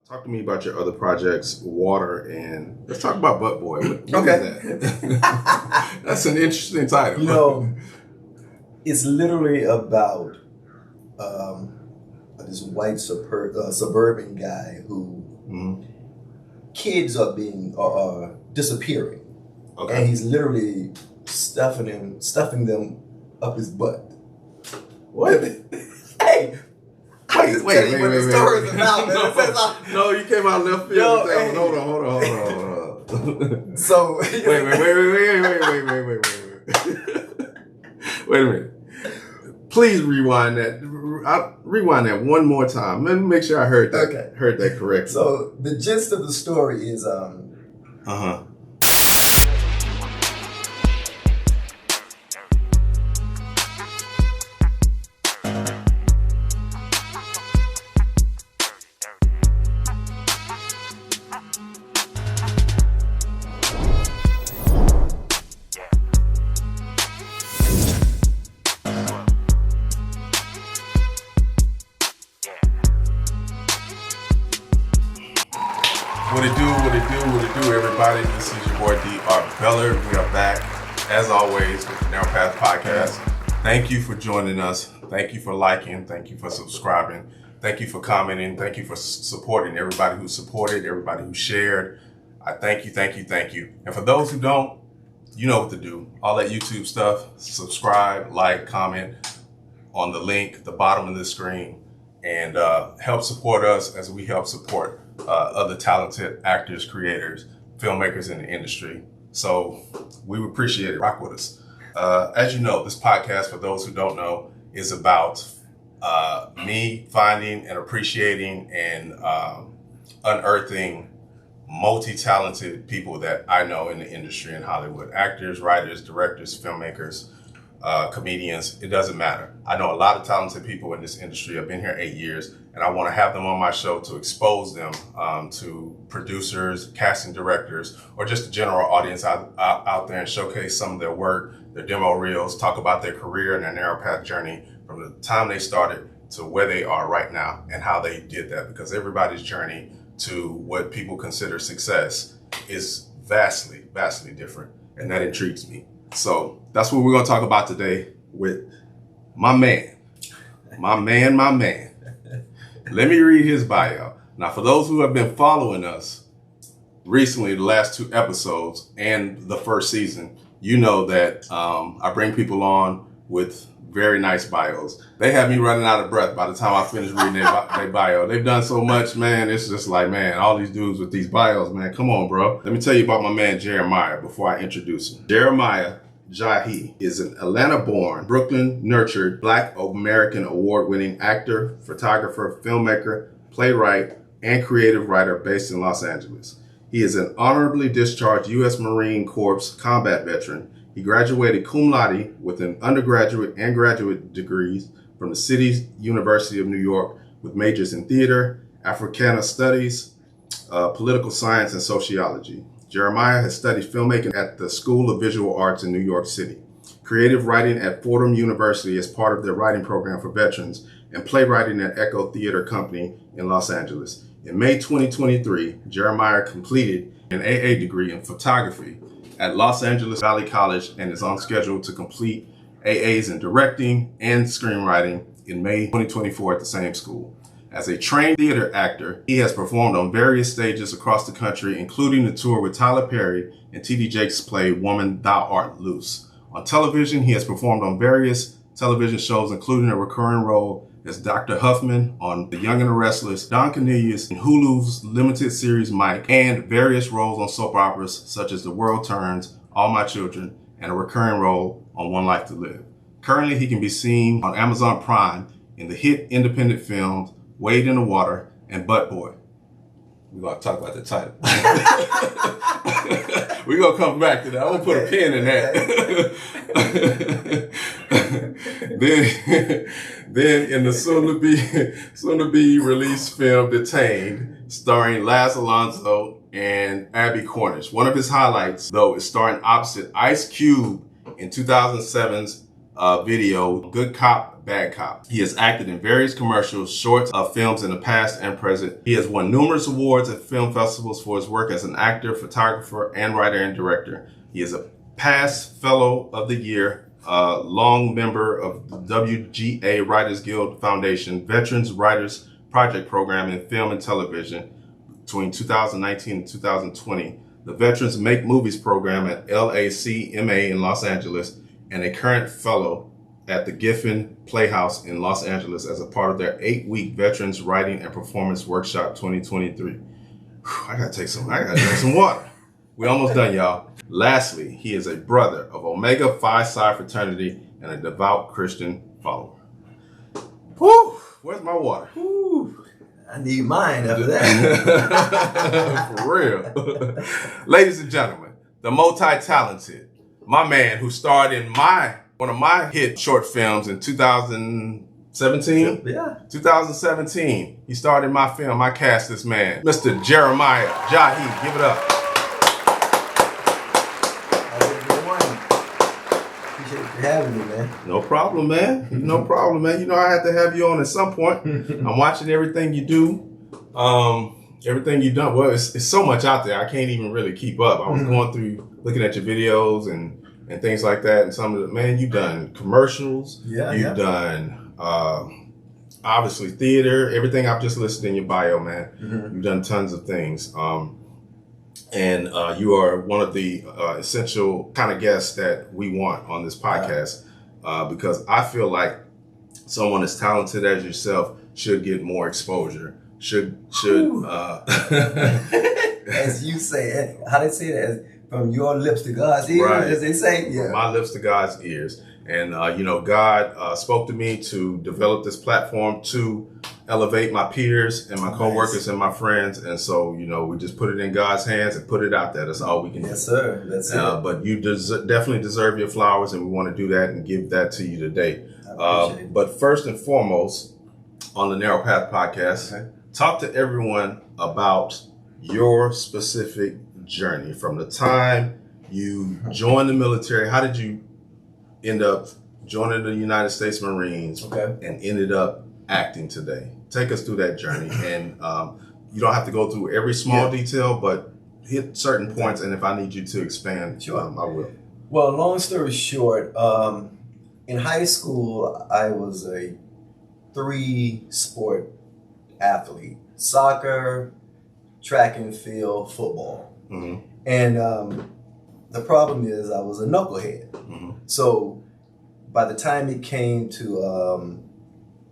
Talk to me about your other projects, Water, and let's talk about Butt Boy. What Okay. is that? That's an interesting title. You know, it's literally about this white suburban guy who kids are disappearing, Okay. and he's literally stuffing them up his butt. What? Hey. Wait. The story's about, man. No, you came out left field. Yo, Hey. hey. Hold on. So Wait. Wait a minute. Please rewind that. Rewind that one more time. Let me make sure I heard that. Okay. Heard that correctly. So the gist of the story is What it do, everybody? This is your boy D.R. Bellard. We are back, as always, with the NPPodcast. Thank you for joining us. Thank you for liking. Thank you for subscribing. Thank you for commenting. Thank you for supporting everybody who supported, everybody who shared. I thank you. And for those who don't, you know what to do. All that YouTube stuff, subscribe, like, comment on the link at the bottom of the screen, and help support us as we help support other talented actors, creators, filmmakers in the industry. So we would appreciate it. Rock with us. As you know, this podcast, for those who don't know, is about me finding and appreciating and unearthing multi-talented people that I know in the industry in Hollywood. Actors, writers, directors, filmmakers, comedians, it doesn't matter. I know a lot of talented people in this industry. I've been here 8 years, and I want to have them on my show to expose them to producers, casting directors, or just the general audience out there, and showcase some of their work, their demo reels, talk about their career and their narrow path journey from the time they started to where they are right now and how they did that, because everybody's journey to what people consider success is vastly different, and that intrigues me. So that's what we're going to talk about today with my man. Let me read his bio. Now, for those who have been following us recently, the last 2 episodes and the first season, you know that I bring people on with very nice bios. They have me running out of breath by the time I finish reading their bio. They've done so much, man. It's just like, man, all these dudes with these bios, man. Come on, bro. Let me tell you about my man, Jeremiah, before I introduce him. Jeremiah Jahi is an Atlanta-born, Brooklyn-nurtured, Black American award-winning actor, photographer, filmmaker, playwright, and creative writer based in Los Angeles. He is an honorably discharged U.S. Marine Corps combat veteran. He graduated cum laude with an undergraduate and graduate degrees from the City University of New York with majors in theater, Africana studies, political science, and sociology. Jeremiah has studied filmmaking at the School of Visual Arts in New York City, creative writing at Fordham University as part of their writing program for veterans, and playwriting at Echo Theater Company in Los Angeles. In May 2023, Jeremiah completed an AA degree in photography at Los Angeles Valley College and is on schedule to complete AAs in directing and screenwriting in May 2024 at the same school. As a trained theater actor, he has performed on various stages across the country, including the tour with Tyler Perry and T.D. Jakes' play Woman, Thou Art Loose. On television, he has performed on various television shows, including a recurring role as Dr. Huffman on The Young and the Restless, Don Cornelius in Hulu's limited series Mike, and various roles on soap operas such as The World Turns, All My Children, and a recurring role on One Life to Live. Currently, he can be seen on Amazon Prime in the hit independent films Wade in the Water and Butt Boy. We're going to talk about the title. We're going to come back to that. I'm going to put a pin in that. Then in the soon to be released film Detained, starring Laz Alonso and Abby Cornish. One of his highlights, though, is starring opposite Ice Cube in 2007's video Good Cop, bad cop. He has acted in various commercials, shorts, films in the past and present. He has won numerous awards at film festivals for his work as an actor, photographer, and writer and director. He is a past Fellow of the Year, long member of the WGA Writers Guild Foundation, Veterans Writers Project Program in Film and Television between 2019 and 2020, the Veterans Make Movies Program at LACMA in Los Angeles, and a current fellow at the Giffen Playhouse in Los Angeles as a part of their 8-week Veterans Writing and Performance Workshop 2023. Whew, I gotta drink some water. We almost done, y'all. Lastly, he is a brother of Omega Phi Psi fraternity and a devout Christian follower. Whew, where's my water? Whew. I need mine after that. For real. Ladies and gentlemen, the multi-talented, my man who starred in one of my hit short films in 2017. Yeah. 2017. He starred in my film. I cast this man, Mr. Jeremiah Jahi. Give it up. Appreciate you having me, man. No problem, man. No problem, man. You know I had to have you on at some point. I'm watching everything you do. Everything you've done. Well, it's so much out there. I can't even really keep up. I was going through, looking at your videos and things like that. And some of the, man, you've done commercials. Yeah. You've done, obviously theater, everything I've just listed in your bio, man. You've done tons of things. And you are one of the essential kind of guests that we want on this podcast, because I feel like someone as talented as yourself should get more exposure. Should as you say, how they say that, from your lips to God's ears, right, as they say. Yeah. From my lips to God's ears. And God spoke to me to develop this platform to elevate my peers and my coworkers and my friends. And so, we just put it in God's hands and put it out there. That's all we can do. Yes, sir. That's it. But you definitely deserve your flowers, and we want to do that and give that to you today. But first and foremost, on the Narrow Path podcast, talk to everyone about your specific journey from the time you joined the military. How did you end up joining the United States Marines and ended up acting today? Take us through that journey. And you don't have to go through every small detail, but hit certain points. And if I need you to expand, I will. Well, long story short, in high school, I was a 3-sport athlete: soccer, track and field, football. And the problem is I was a knucklehead. So by the time it came to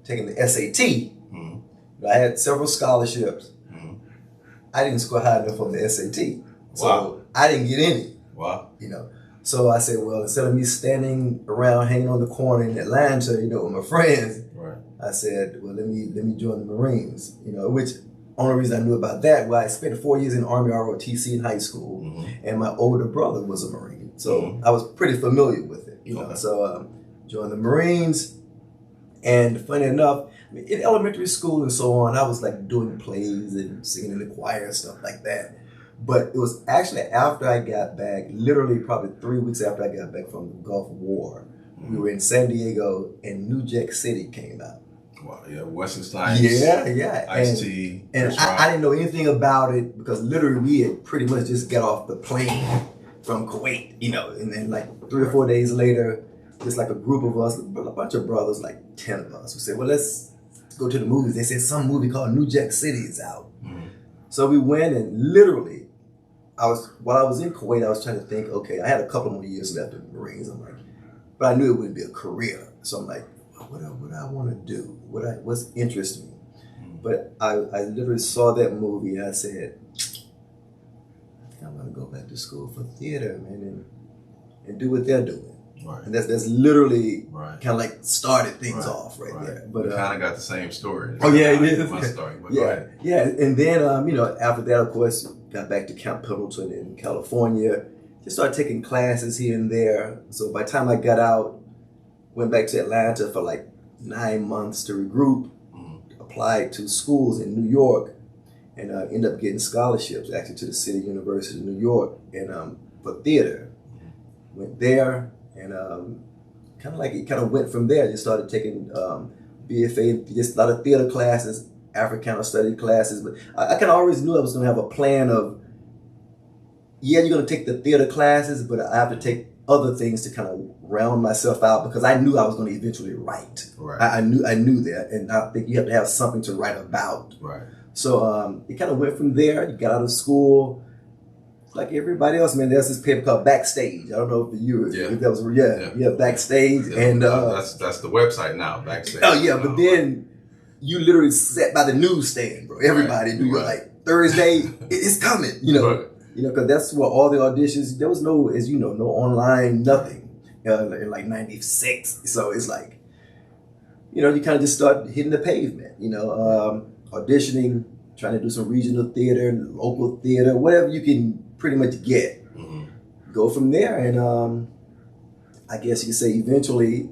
taking the SAT, I had several scholarships. I didn't score high enough on the SAT. So I didn't get any. Wow. So I said, well, instead of me standing around hanging on the corner in Atlanta, with my friends, I said, well, let me join the Marines. Which only reason I knew about that, well, I spent 4 years in the Army ROTC in high school, and my older brother was a Marine, so I was pretty familiar with it. So joined the Marines, and funny enough, in elementary school and so on, I was like doing plays and singing in the choir and stuff like that. But it was actually after I got back, literally probably 3 weeks after I got back from the Gulf War, we were in San Diego, and New Jack City came out. Wow, yeah, Western Stines. Yeah. Ice-T. And I didn't know anything about it, because literally we had pretty much just got off the plane from Kuwait, and then like 3 or 4 days later, just like a group of us, a bunch of brothers, like 10 of us, who said, well, let's go to the movies. They said some movie called New Jack City is out. So we went, and literally, while I was in Kuwait, I was trying to think, okay, I had a couple more years left in the Marines. I'm like, but I knew it wouldn't be a career. So I'm like, what do I want to do? What's interesting me? But I literally saw that movie, and I said, I think I'm going to go back to school for theater, man, and do what they're doing. Right. And that's literally kind of like started things off right there. But kind of got the same story. Oh yeah, it is. My story. But yeah. And then after that, of course, got back to Camp Pendleton in California. Just started taking classes here and there. So by the time I got out, went back to Atlanta for like 9 months to regroup. Applied to schools in New York, and ended up getting scholarships actually to the City University of New York, and for theater. Went there and it kind of went from there. I just started taking BFA, just a lot of theater classes, Africana study classes. But I kind of always knew I was going to have a plan of, yeah, you're going to take the theater classes, but I have to take other things to kind of round myself out, because I knew I was going to eventually write. Right. I knew that, and I think you have to have something to write about. Right. So it kind of went from there. You got out of school. Like everybody else, man, there's this paper called Backstage. I don't know if that was Backstage. Yeah. And that's the website now, Backstage. Oh yeah, but then you literally sat by the newsstand, bro. Everybody knew like Thursday, it's coming, Right. Because that's where all the auditions. There was no, as you know, no online, nothing in like '96. So it's like, you kind of just start hitting the pavement, auditioning, trying to do some regional theater, local theater, whatever you can pretty much get. Mm-hmm. Go from there, and I guess you could say eventually,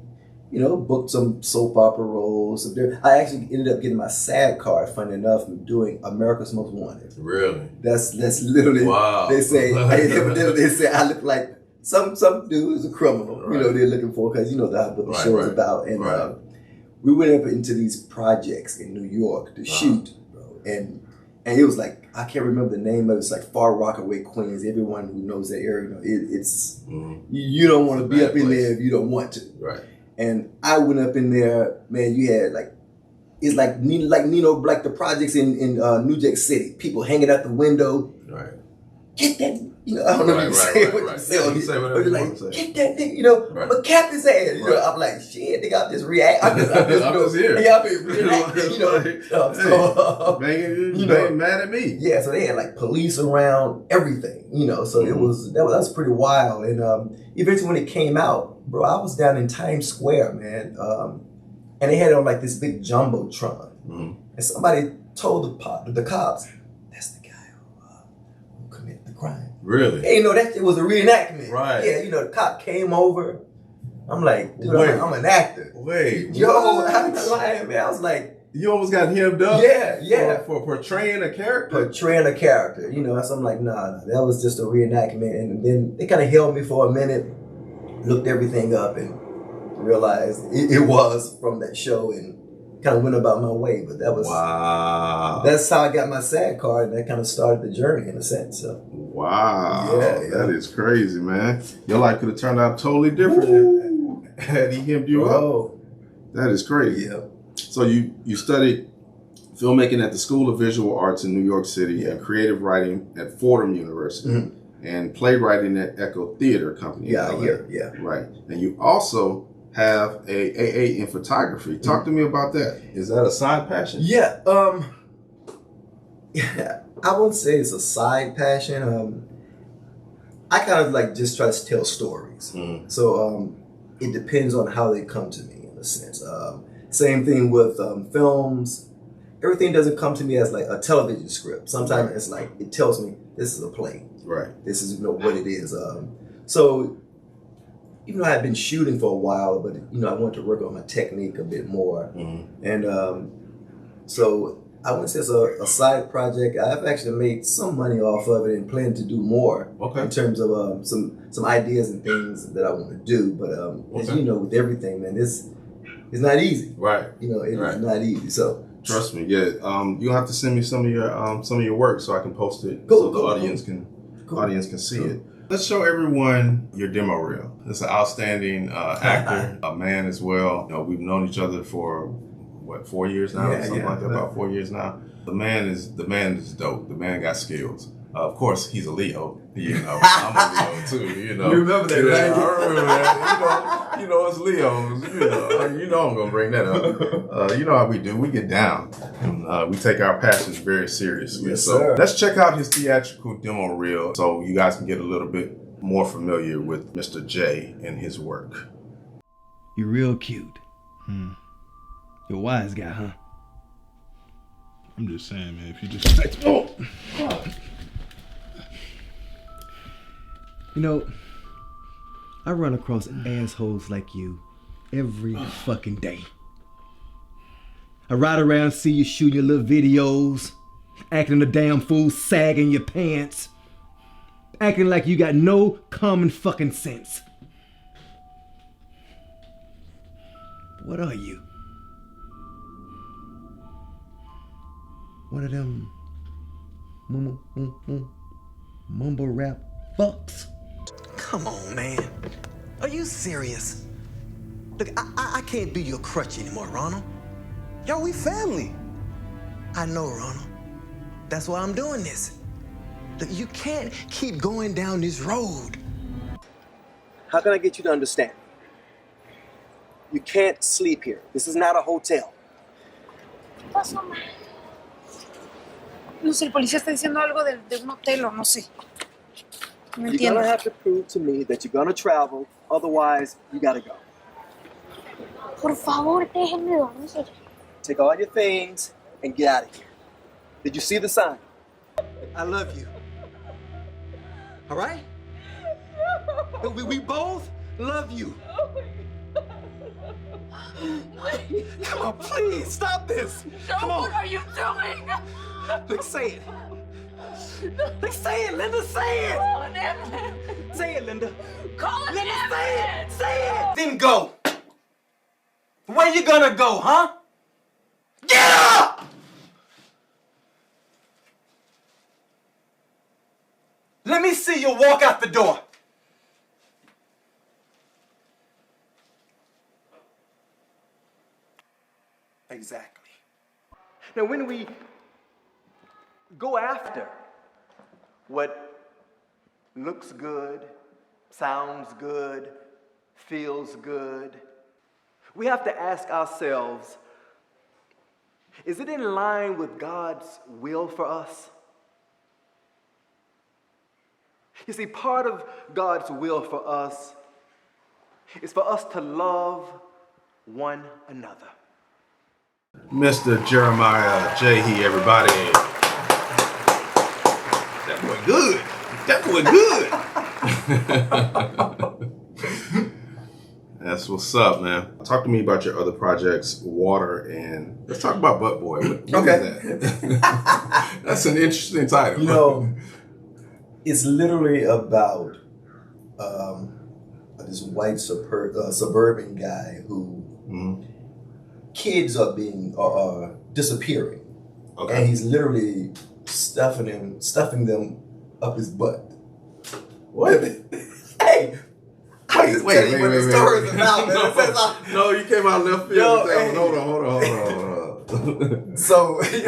booked some soap opera roles. I actually ended up getting my SAG card, funny enough, from doing America's Most Wanted. Really? That's literally. Wow. They say they say I look like some dude is a criminal. Right. They're looking for, because that's what the show is about. And right. We went up into these projects in New York to shoot, bro, and it was like, I can't remember the name of it. It's like Far Rockaway, Queens. Everyone who knows that area, it's you don't want to be up in there if you don't want to. Right. And I went up in there, man. You had it's like Nino, like the projects in New Jack City. People hanging out the window. Right. Get that. I don't know if you say what you say. Yeah, you say whatever you want to say. Get that nigga, but cap his ass. I'm like, shit, nigga, I'm just react. I'm just here. Yeah, I'm just reacting, man, mad at me. Yeah, so they had like police around, everything, so it was, that was pretty wild. And eventually when it came out, bro, I was down in Times Square, man. And they had it on like this big Jumbotron. Mm-hmm. And somebody told the cops, that's the guy who committed the crime. Really? Hey, that shit was a reenactment. Right. Yeah, the cop came over. I'm like, dude, I'm an actor. Wait. Yo, I was like, you almost got hemmed up? Yeah. For portraying a character? So I'm like, nah, that was just a reenactment. And then they kind of held me for a minute, looked everything up, and realized it was from that show, and kind of went about my way. But that was, wow. That's how I got my SAG card, and that kind of started the journey in a sense. So. Wow. Yeah. That is crazy, man. Your life could have turned out totally different had he hemmed you up. That is crazy. Yeah. So you studied filmmaking at the School of Visual Arts in New York City and creative writing at Fordham University and playwriting at Echo Theater Company. Yeah, yeah. Right. And you also have a AA in photography. Talk to me about that. Is that a side passion? Yeah. I wouldn't say it's a side passion. I kind of just try to tell stories. So it depends on how they come to me in a sense. Same thing with films. Everything doesn't come to me as like a television script. Sometimes it's like, it tells me this is a play. Right. This is what it is. So even though I had been shooting for a while, but I wanted to work on my technique a bit more. And so I wouldn't say it's a side project. I've actually made some money off of it and plan to do more in terms of some ideas and things that I want to do. But as you know, with everything, man, it's not easy. Right. It's not easy. So trust me. Yeah. You'll have to send me some of your work so I can post it so the audience can see it. Let's show everyone your demo reel. It's an outstanding actor, a man as well. We've known each other for 4 years now, something like that. About 4 years now. The man is dope. The man got skills. Of course, he's a Leo. I'm a Leo too. You remember that, right? I remember that. It's Leos. I'm gonna bring that up. You know how we do. We get down, and we take our passions very seriously. Yes, so sir. Let's check out his theatrical demo reel, so you guys can get a little bit more familiar with Mr. J and his work. You're real cute. You're a wise guy, huh? I'm just saying, man, if you just... I run across assholes like you every fucking day. I ride around, see you shooting your little videos, acting a damn fool, sagging your pants, acting like you got no common fucking sense. What are you? One of them mumble rap fucks? Come on, man. Are you serious? Look, I can't be your crutch anymore, Ronald. Yo, we family. I know, Ronald. That's why I'm doing this. Look, you can't keep going down this road. How can I get you to understand? You can't sleep here. This is not a hotel. ¿Qué pasó, ma? No sé, el policía está diciendo algo de un hotel o no sé. No You're entiendo. gonna have to prove to me that you're gonna travel, otherwise you gotta go. Por favor, déjenme dormir. Take all your things and get out of here. Did you see the sign? I love you. All right? We both love you. Come on, please, stop this. Come on. What are you doing? Look, say it. Look, say it, Linda, say it. Call an ambulance. Say it, Linda. Call an Linda, ambulance. say it. Then go. Where you gonna go, huh? Get up! Let me see you walk out the door. Exactly. Now, when we go after what looks good, sounds good, feels good, we have to ask ourselves, is it in line with God's will for us? You see, part of God's will for us is for us to love one another. Mr. Jeremiah Jahi, everybody. That boy good. That boy good. That's what's up, man. Talk to me about your other projects, Water, and let's talk about Butt Boy. What is that? That's an interesting title. You know, it's literally about this white suburban guy who kids are disappearing, Okay. and he's literally stuffing them up his butt. What? Hey. Wait. The story is about, man. It says, No, you came out left field. Yo, with that hey. one. Hold on. So Wait.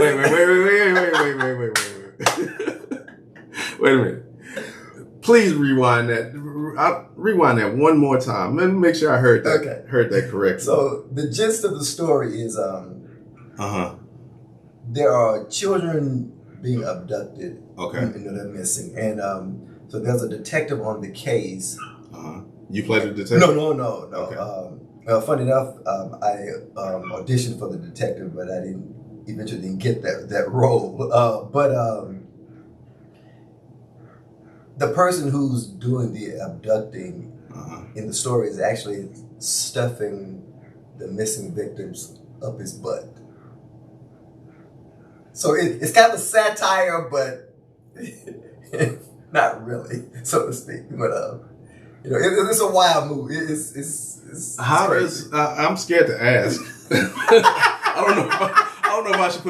Wait a minute. Please rewind that. Rewind that one more time. Let me make sure I heard that. Okay. Heard that correctly. So the gist of the story is there are children being abducted. Okay. They're missing, and so there's a detective on the case. You played the detective? No. Okay. Funny enough, I auditioned for the detective, but I eventually didn't get that role. But the person who's doing the abducting in the story is actually stuffing the missing victims up his butt. So it's kind of a satire, but not really, so to speak. But it's a wild movie. It's How crazy. does I'm scared to ask. I don't know if I should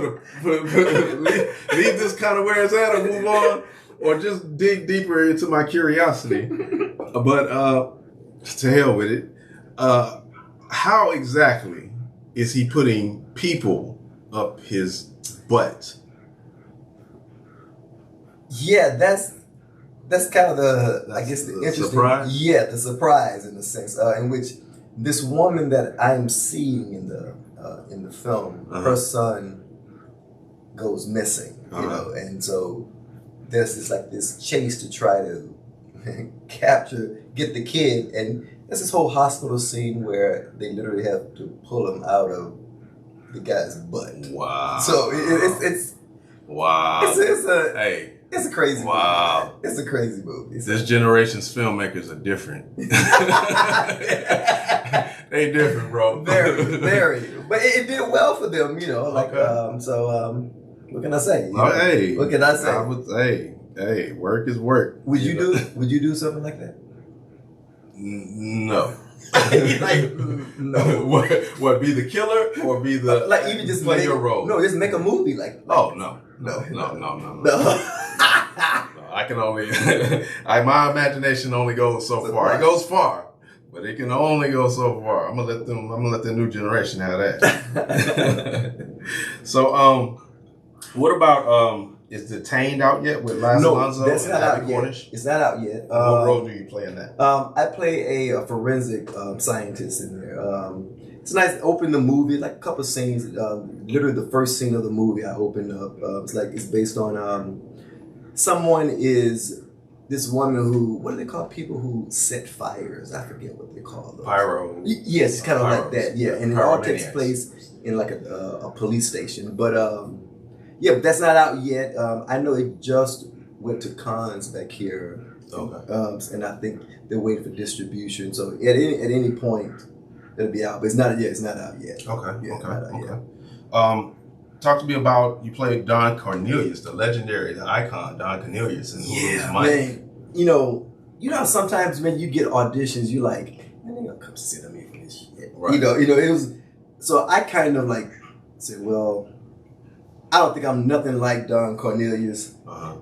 leave this kind of where it's at or move on, or just dig deeper into my curiosity. But to hell with it. How exactly is he putting people up his butt? Yeah, that's kind of the interesting surprise? Yeah, the surprise in a sense, in which this woman that I'm seeing in the film, her son goes missing, and so there's this chase to try to get the kid, and there's this whole hospital scene where they literally have to pull him out of the guy's butt. Wow. So it's wow. It's a crazy movie. Wow. It's a crazy movie. This generation's filmmakers are different. They different, bro. Very, very. But it did well for them, Okay. So what can I say? Hey. What can I say? Hey, work is work. Would you do something like that? No. Like, no. what? Be the killer or be the Like even just play make, your role? No, just make a movie. Like oh no. I can only my imagination only goes so far. It goes far, but it can only go so far. I'm gonna let the new generation have that. So what about is Detained out yet with Laz Alonso? No, that's not out yet. Cornish? It's not out yet. What role do you play in that? I play a forensic scientist in there. It's nice. Open the movie, like a couple scenes. Literally, the first scene of the movie, I opened up. It's based on someone is this woman who, what do they call people who set fires? I forget what they call them. Pyro. Yes, kind of like that. Yeah, and it all takes Pyromaniacs. place in like a police station. But yeah, but that's not out yet. I know it just went to cons back here. Okay. And I think they're waiting for distribution. So at any point it'll be out, but it's not yet. It's not out yet. Okay. Yeah, Okay. Talk to me about, you played Don Cornelius, the legendary, the icon Don Cornelius in Hulu's Mike. Man. You know how sometimes when you get auditions, you like, man, they gonna come sit on me for this shit. Right. You know, it was. So I kind of like said, well, I don't think I'm nothing like Don Cornelius.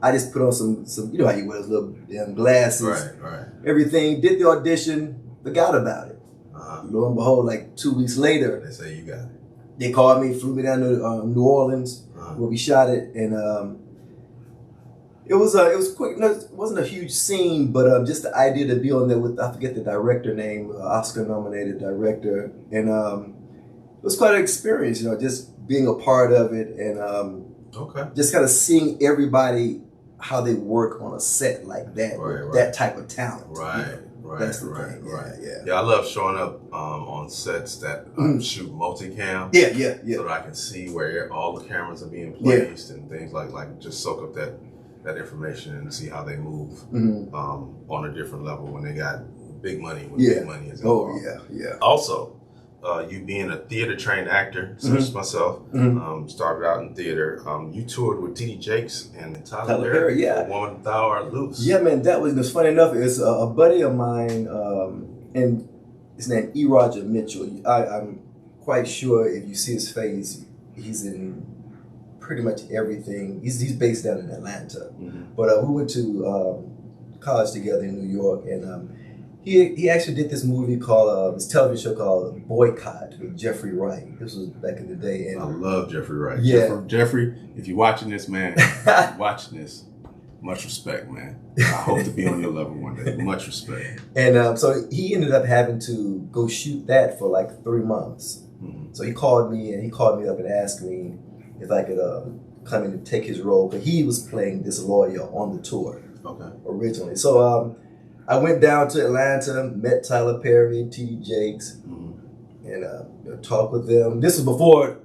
I just put on some, you know how you wear those little damn glasses. Right. Everything, did the audition, forgot about it. Lo and behold, like 2 weeks later, They say you got it. they called me, flew me down to New Orleans, where we shot it, and it was quick. No, it wasn't a huge scene, but just the idea to be on there with, I forget the director name, Oscar-nominated director, and it was quite an experience, you know, just being a part of it, and just kind of seeing everybody how they work on a set like that, with that type of talent. Right. That's the thing. Yeah, I love showing up on sets that shoot multicam. Yeah. So that I can see where all the cameras are being placed and things like just soak up that information and see how they move on a different level when they got big money. When big money is involved. Yeah. Also, you being a theater trained actor, such as myself, started out in theater. You toured with T.D. Jakes and Tyler Perry. Yeah. For Woman Thou Art Loose. Yeah, man, that was funny enough. It's a buddy of mine, and his name E. Roger Mitchell. I'm quite sure if you see his face, he's in pretty much everything. He's based down in Atlanta, but we went to college together in New York, and he actually did this movie called this television show called Boycott with Jeffrey Wright. This was back in the day, and I love Jeffrey Wright. Yeah. Jeffrey, if you're watching this, man, much respect, man. I hope to be on your level one day. Much respect. And so he ended up having to go shoot that for like 3 months. So he called me up and asked me if I could come in and take his role, but he was playing this lawyer on the tour originally. So I went down to Atlanta, met Tyler Perry, T.D. Jakes, and talked with them. This was before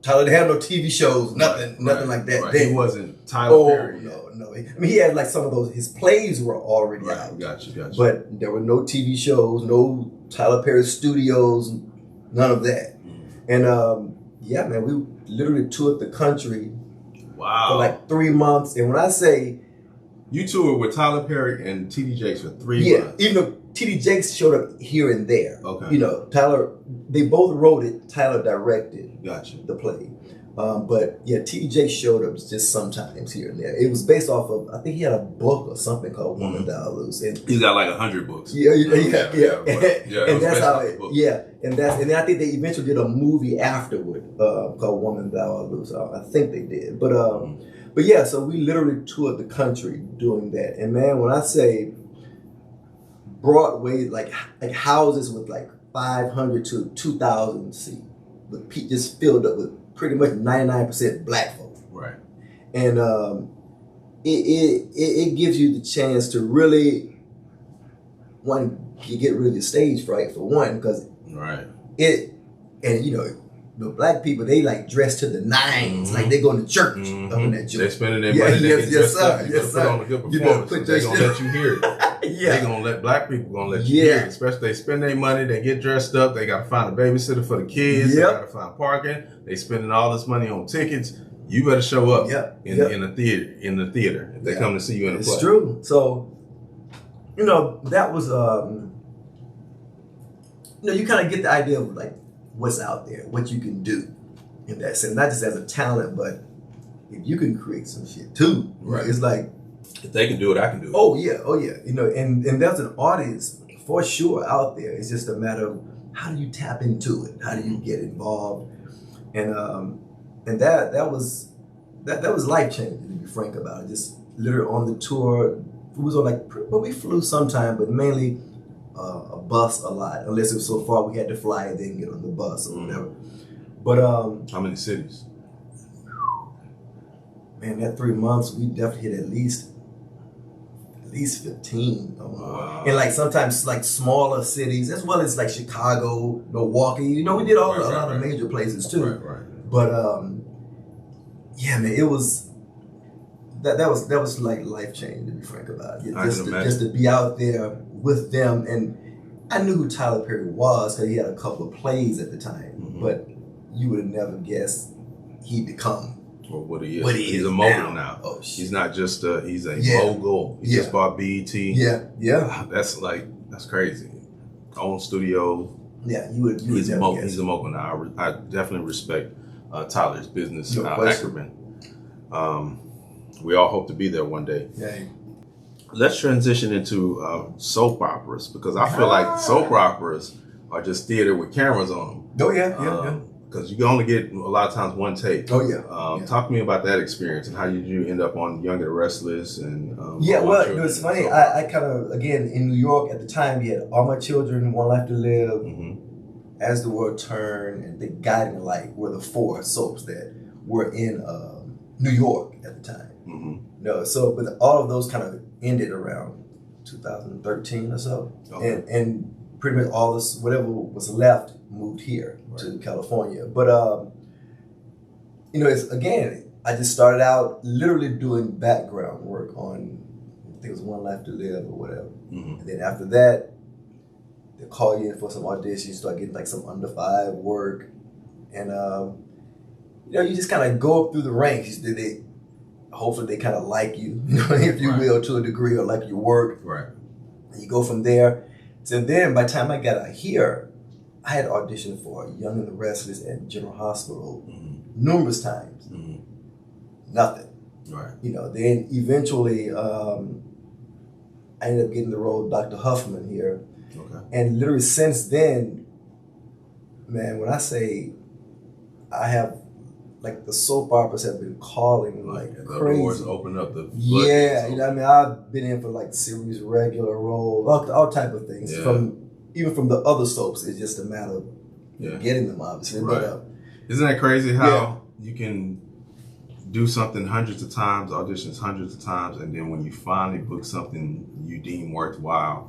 Tyler had no TV shows, nothing like that. Right. He wasn't Tyler Perry. No. I mean, he had like some of those. His plays were already out. Got you. But there were no TV shows, no Tyler Perry studios, none of that. And yeah, man, we literally toured the country for like 3 months. And when I say you toured with Tyler Perry and T.D. Jakes for 3 months. Even though T.D. Jakes showed up here and there. Okay. You know, Tyler, they both wrote it. Tyler directed the play. But yeah, T.D. Jakes showed up just sometimes here and there. It was based off of, I think he had a book or something called Woman Thou Art Loose. And he's got like 100 books. Yeah. And that's how and then I think they eventually did a movie afterward called Woman Thou Art Loose. I think they did. But yeah, so we literally toured the country doing that. And man, when I say Broadway, like houses with like 500 to 2,000 seats, with just filled up with pretty much 99% black folk. Right. And it gives you the chance to really, you get rid of the stage fright for one, because and you know, the black people, they like dress to the nines, like they going to church up in that church. They're spending their money. Yes, sir. Put on a good performance. They're going to let you hear it. They're going to let black people let you hear it. Especially they spend their money, they get dressed up, they got to find a babysitter for the kids, they got to find parking, they spending all this money on tickets. You better show up in the theater if they come to see you in a play. It's true. So, you know, that was you kind of get the idea of like what's out there, what you can do in that sense, not just as a talent, but if you can create some shit too. Right. It's like, if they can do it, I can do it. oh yeah. And there's an audience for sure out there. It's just a matter of how do you tap into it? How do you get involved? And that was life changing, to be frank about it. Just literally on the tour, it was on but we flew sometime, but mainly a bus a lot. Unless it was so far we had to fly and then get on the bus or whatever. But how many cities? Man, that 3 months we definitely hit at least 15. Wow. And like sometimes like smaller cities as well as like Chicago, Milwaukee. We did a lot of major places too. Right. But yeah, man, it was that was like life changing, to be frank about it. Just to be out there with them, and I knew who Tyler Perry was because he had a couple of plays at the time, but you would have never guessed he'd become. Or what he is. He's a mogul now. Oh, shit. He's not just he's a mogul. He just bought BET. Yeah. That's crazy. Own studio. Yeah, he's a mogul now. I definitely respect Tyler's business acumen. We all hope to be there one day. Yeah. Let's transition into soap operas, because I feel like soap operas are just theater with cameras on them. Oh yeah. Because you can only get a lot of times one take. Oh yeah. Talk to me about that experience and how did you end up on Young and the Restless and well, it's funny. I kind of, again, in New York at the time, we had All My Children, One Life to Live, As the World Turned, and The Guiding Light were the 4 soaps that were in New York at the time. But all of those kind of ended around 2013 or so, and pretty much all this, whatever was left, moved here to California. But it's, again, I just started out literally doing background work on, I think it was One Life to Live or whatever. And then after that, they call you in for some auditions, you start getting like some under 5 work, and you just kind of go up through the ranks. Hopefully they kind of like you, if you will, to a degree, or like your work. Right. And you go from there. So then by the time I got out here, I had auditioned for Young and the Restless at General Hospital numerous times. Nothing. Right. Then eventually I ended up getting the role of Dr. Huffman here. Okay. And literally since then, man, when I say I have, like, the soap operas have been calling like the crazy. doors open up. I've been in for like series regular roles, all type of things. Even from the other soaps, it's just a matter of getting them, obviously. Right. But, isn't that crazy how you can do something hundreds of times, auditions hundreds of times, and then when you finally book something you deem worthwhile,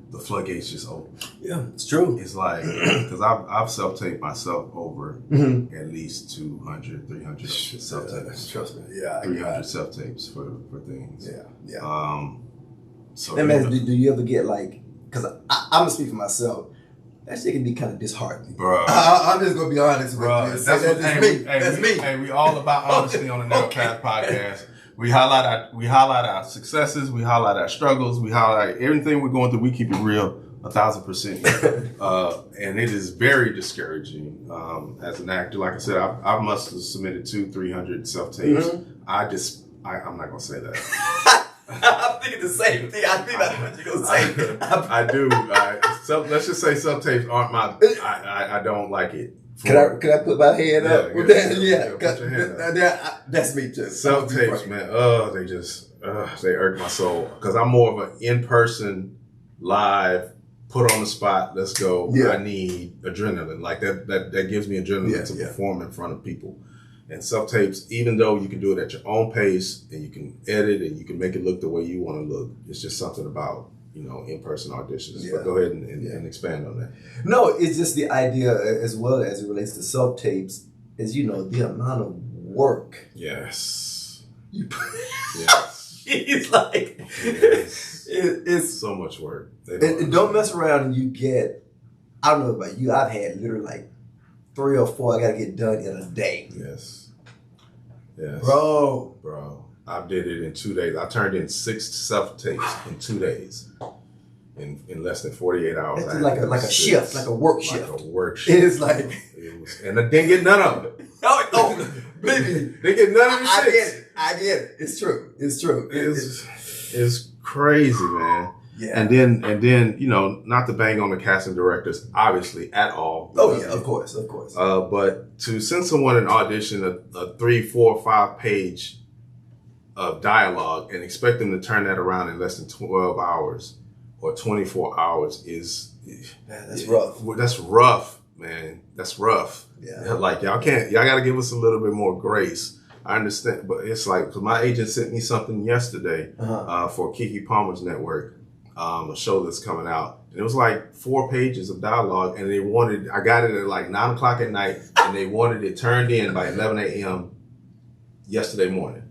the floodgates just open. Yeah, it's true. It's like, because I've self-taped myself over at least 200, 300 self-tapes. Trust me, 300 self-tapes for things. So man, do you ever get like, because I'm going to speak for myself, that shit can be kind of disheartening. Bro. I'm just going to be honest with you. That's me. Hey, we all about honesty on the NPPodcast podcast. We highlight our successes, we highlight our struggles, we highlight everything we're going through. We keep it real 1,000%. And it is very discouraging as an actor. Like I said, I must have submitted 200-300 self-tapes. I'm not going to say that. I'm thinking the same thing. I think that's what you're going to say. I do. Let's just say self-tapes aren't my, I don't like it. Can I put my hand up? Put your hand up. That's me too. Self-tapes, man. They irk my soul. Because I'm more of an in-person, live, put on the spot, let's go. I need adrenaline. Like that gives me adrenaline to perform in front of people. And self-tapes, even though you can do it at your own pace and you can edit and you can make it look the way you want to look, it's just something about, in-person auditions. But go ahead and expand on that. No, it's just the idea, as well as it relates to self-tapes, is, the amount of work. Yes. It's like, it's so much work. And don't mess around and you get, I don't know about you, I've had literally like 3 or 4 I got to get done in a day. Yes. Bro. I did it in 2 days. I turned in 6 self-tapes in 2 days. in less than 48 hours. It's like a shift, like a work shift. Like a work shift. It's like, and I didn't get none of it. oh, baby, They get none of the I shit. get it. I get it. It's true. It's true. It's crazy, man. Yeah. And then, not to bang on the casting directors, obviously, at all. Oh yeah, of course. But to send someone an audition, a 3, 4, 5 page of dialogue and expect them to turn that around in less than 12 hours or 24 hours that's rough. That's rough, man. That's rough. Yeah. Like y'all got to give us a little bit more grace. I understand, but it's like, cause my agent sent me something yesterday for Keke Palmer's network, a show that's coming out. And it was like 4 pages of dialogue, and I got it at like 9 o'clock at night, and they wanted it turned in by 11 a.m. yesterday morning.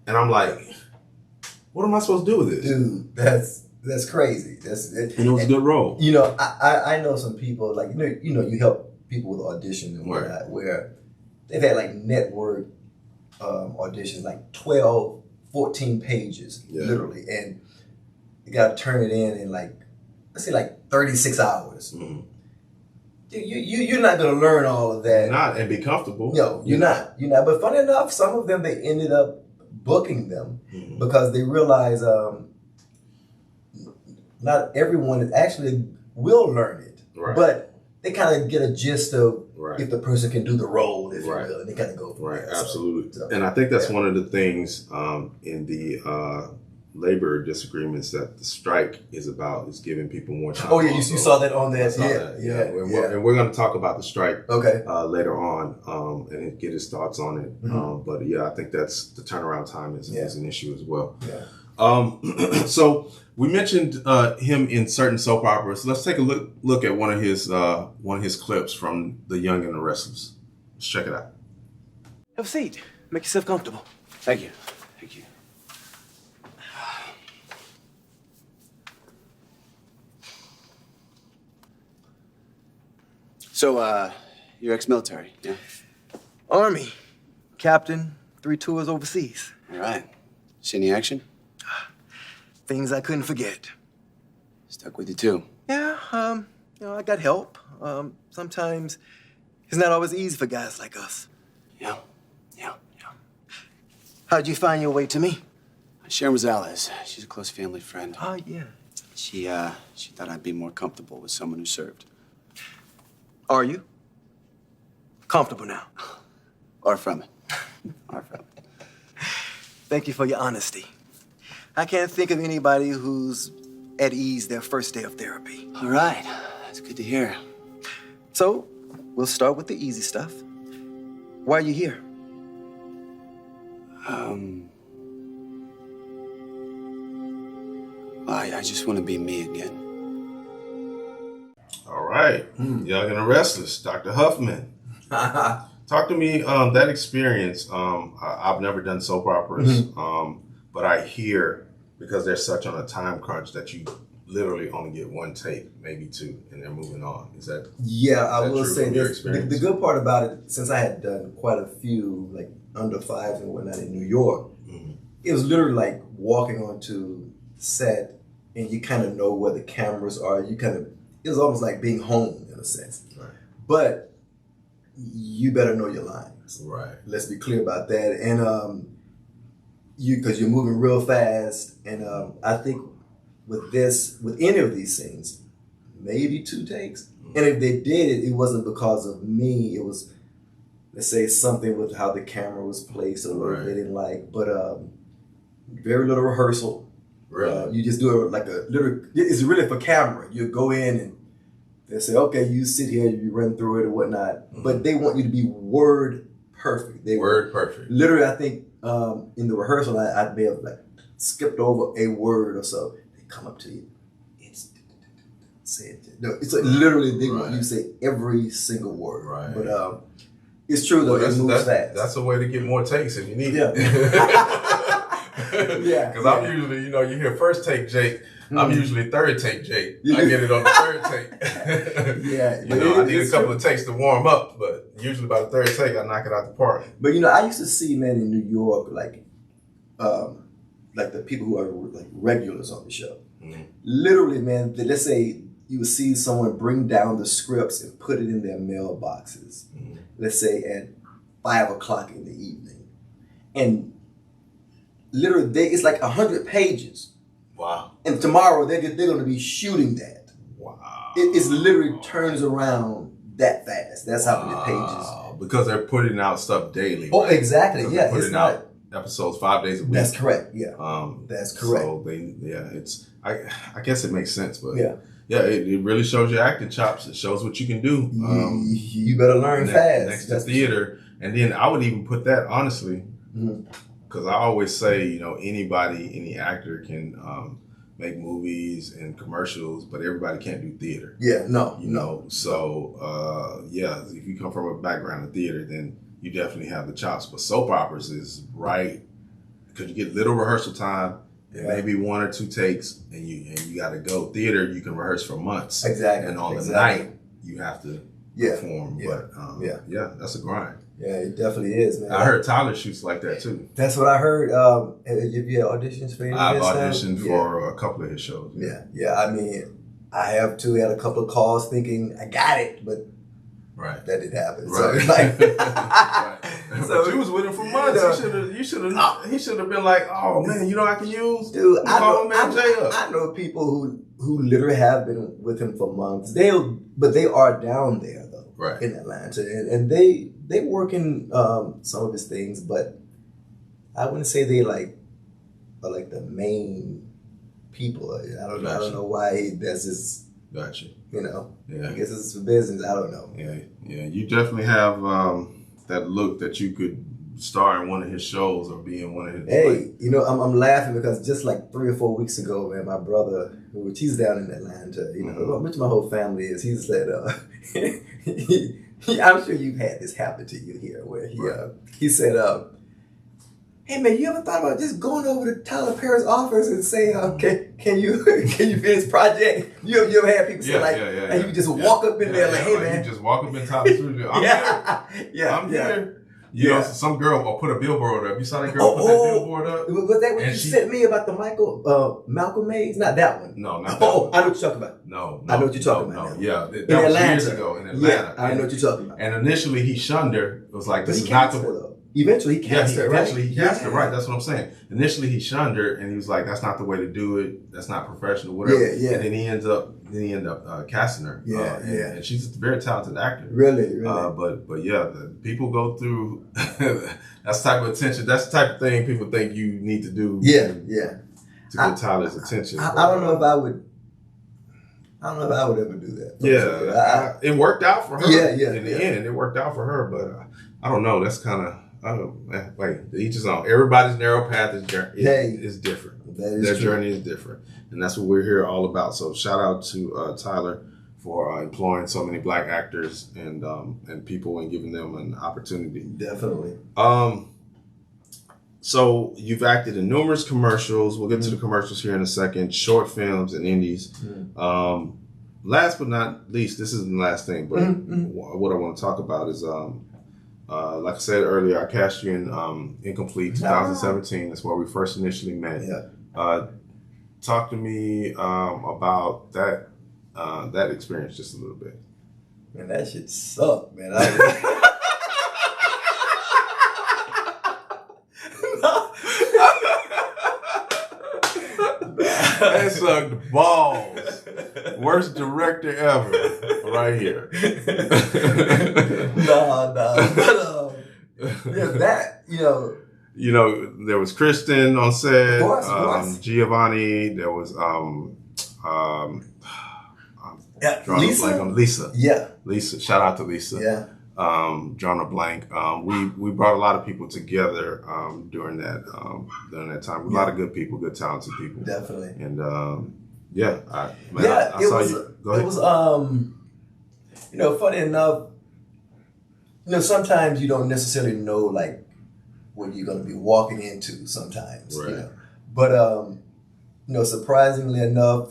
And I'm like, what am I supposed to do with this? Dude, that's crazy. And it was a good role. I know some people, like, you help people with auditions and whatnot, where they've had like network auditions, like 12, 14 pages, literally. And you got to turn it in like, let's say like 36 hours. Mm-hmm. You're not going to learn all of that. And be comfortable. No, you're not. But funny enough, some of them, they ended up booking them because they realize not everyone actually will learn it. Right. But they kind of get a gist of if the person can do the role, if you will, and they kind of go from there. Absolutely. So, and I think that's one of the things in the labor disagreements that the strike is about, is giving people more time. Oh, yeah, you saw that on that. Yeah. And we're going to talk about the strike later on and get his thoughts on it. Mm-hmm. But yeah, I think that's the turnaround time is an issue as well. Yeah. So we mentioned him in certain soap operas. Let's take a look at one of his clips from The Young and the Restless. Let's check it out. Have a seat. Make yourself comfortable. Thank you. So, you're ex-military, yeah? Army. Captain, 3 tours overseas. All right. See any action? Things I couldn't forget. Stuck with you, too? Yeah, I got help. Sometimes it's not always easy for guys like us. Yeah. How'd you find your way to me? Sharon Rosales. She's a close family friend. Oh, yeah. She thought I'd be more comfortable with someone who served. Are you? Comfortable now? Far from it. Thank you for your honesty. I can't think of anybody who's at ease their first day of therapy. All right. That's good to hear. So, we'll start with the easy stuff. Why are you here? I just want to be me again. All right. Young and the Restless, Dr. Huffman. Talk to me, that experience. I've never done soap operas, but I hear, because they're such on a time crunch, that you literally only get 1 take, maybe 2, and they're moving on. Is that? Yeah, I will say this. The good part about it, since I had done quite a few, like under 5s and whatnot in New York, it was literally like walking onto set, and you kind of know where the cameras are. It was almost like being home in a sense. Right. But you better know your lines. Right. Let's be clear about that. And because you're moving real fast, and I think with any of these scenes, maybe 2 takes. And if they did it, it wasn't because of me. It was, let's say, something with how the camera was placed or they didn't like. But very little rehearsal. Really? You just do it like it's really for camera. You go in and they say, okay, you sit here, you run through it or whatnot. But they want you to be word perfect. Perfect. Literally, I think in the rehearsal, I may have like skipped over a word or so. They come up to you. Say it. No, it's like literally they want you to say every single word. Right. But it's true though. It moves fast. That's a way to get more takes if you need it. Yeah. Because I'm usually, you hear first take Jake. I'm usually third take Jake. I get it on the third take. Yeah. I need a couple of takes to warm up, but usually by the third take, I knock it out the park. But I used to see men in New York like the people who are like regulars on the show. Literally, man. Let's say you would see someone bring down the scripts and put it in their mailboxes. Let's say at 5 o'clock in the evening, and literally, it's like 100 pages. Wow. And tomorrow they're going to be shooting that. Wow. It literally turns around that fast. That's how many pages. Because they're putting out stuff daily. Oh, right? exactly. Because Yeah, they're putting out episodes 5 days a week. That's correct. Yeah. That's correct. So it's I guess it makes sense, but it really shows your acting chops. It shows what you can do. You better learn fast. Next to theater, and then I would even put that honestly, because I always say any actor can make movies and commercials, but everybody can't do theater. Yeah, no. So if you come from a background of theater, then you definitely have the chops. But soap operas is right because you get little rehearsal time and maybe 1 or 2 takes, and you got to go. Theater you can rehearse for months. Exactly. And on the night you have to perform. Yeah. But that's a grind. Yeah, it definitely is, man. I heard Tyler shoots like that too. That's what I heard. Have you had auditions for any of I've his auditioned stuff? for a couple of his shows. Yeah. I mean, I have too. Had a couple of calls thinking I got it, but that didn't happen. Right. So it's like, So but you was with him for months. He should have been like, oh man, I can use. Dude, I know people who literally have been with him for months. But they are down there though, in Atlanta, and they work in some of his things, but I wouldn't say they are like the main people. I don't know why he does this. Gotcha. I guess it's for business. I don't know. Yeah. You definitely have that look that you could star in one of his shows or be in one of his. Hey, I'm laughing because just like 3 or 4 weeks ago, man, my brother, he's down in Atlanta. Which my whole family is. He said, I'm sure you've had this happen to you here, where he said, "Hey man, you ever thought about just going over to Tyler Perry's office and saying, can you finish project?" You ever had people say and you just walk up in there hey man, you just walk up in Tyler's studio. I'm here. Some girl will put a billboard up. You saw that girl put that billboard up? Was that what you sent me about the Malcolm Mays? Not that one. No, not that one. I know what you're talking about. No, I know what you're talking about. Yeah, that in was Atlanta. years ago in Atlanta. Yeah, I know what you're talking about. And initially he shunned her. It was like, this is not the... Eventually he cast her, right? Eventually he cast her, right. That's what I'm saying. Initially he shunned her and he was like, that's not the way to do it. That's not professional, whatever. Yeah. And then he ended up casting her. And she's a very talented actor. Really. But people go through that's the type of attention. That's the type of thing people think you need to do. Yeah. To get Tyler's attention. I don't know if I would ever do that. Yeah. It worked out for her. Yeah. In the end, it worked out for her, but I don't know. That's kind of, each his own. Everybody's narrow path is different. Their journey is different. And that's what we're here all about. So shout out to Tyler for employing so many black actors and people and giving them an opportunity. Definitely. So you've acted in numerous commercials. We'll get to the commercials here in a second. Short films and indies. Last but not least, this isn't the last thing, but what I want to talk about is like I said earlier, I cast you in Incomplete 2017. That's where we first initially met. Yeah. Talk to me about that experience just a little bit. Man, that shit sucked, man. That sucked balls. Worst director ever, right here. Nah. That there was Kristen on set. Of course. Giovanni. There was Lisa. Yeah. Lisa. Shout out to Lisa. Yeah. Drawing a blank. We brought a lot of people together during that time. A lot of good people, good talented people. Definitely. And I saw you. Go ahead. It was funny enough. Sometimes you don't necessarily know like what you're going to be walking into. Sometimes, right. But surprisingly enough,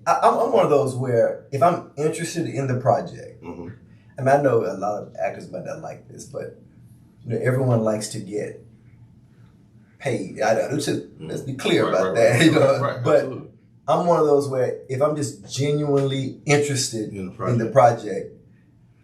I'm one of those where if I'm interested in the project. Mm-hmm. I mean, I know a lot of actors might not like this, but everyone likes to get paid. I do too. Let's be clear about that. Right, but absolutely. I'm one of those where if I'm just genuinely interested in the project,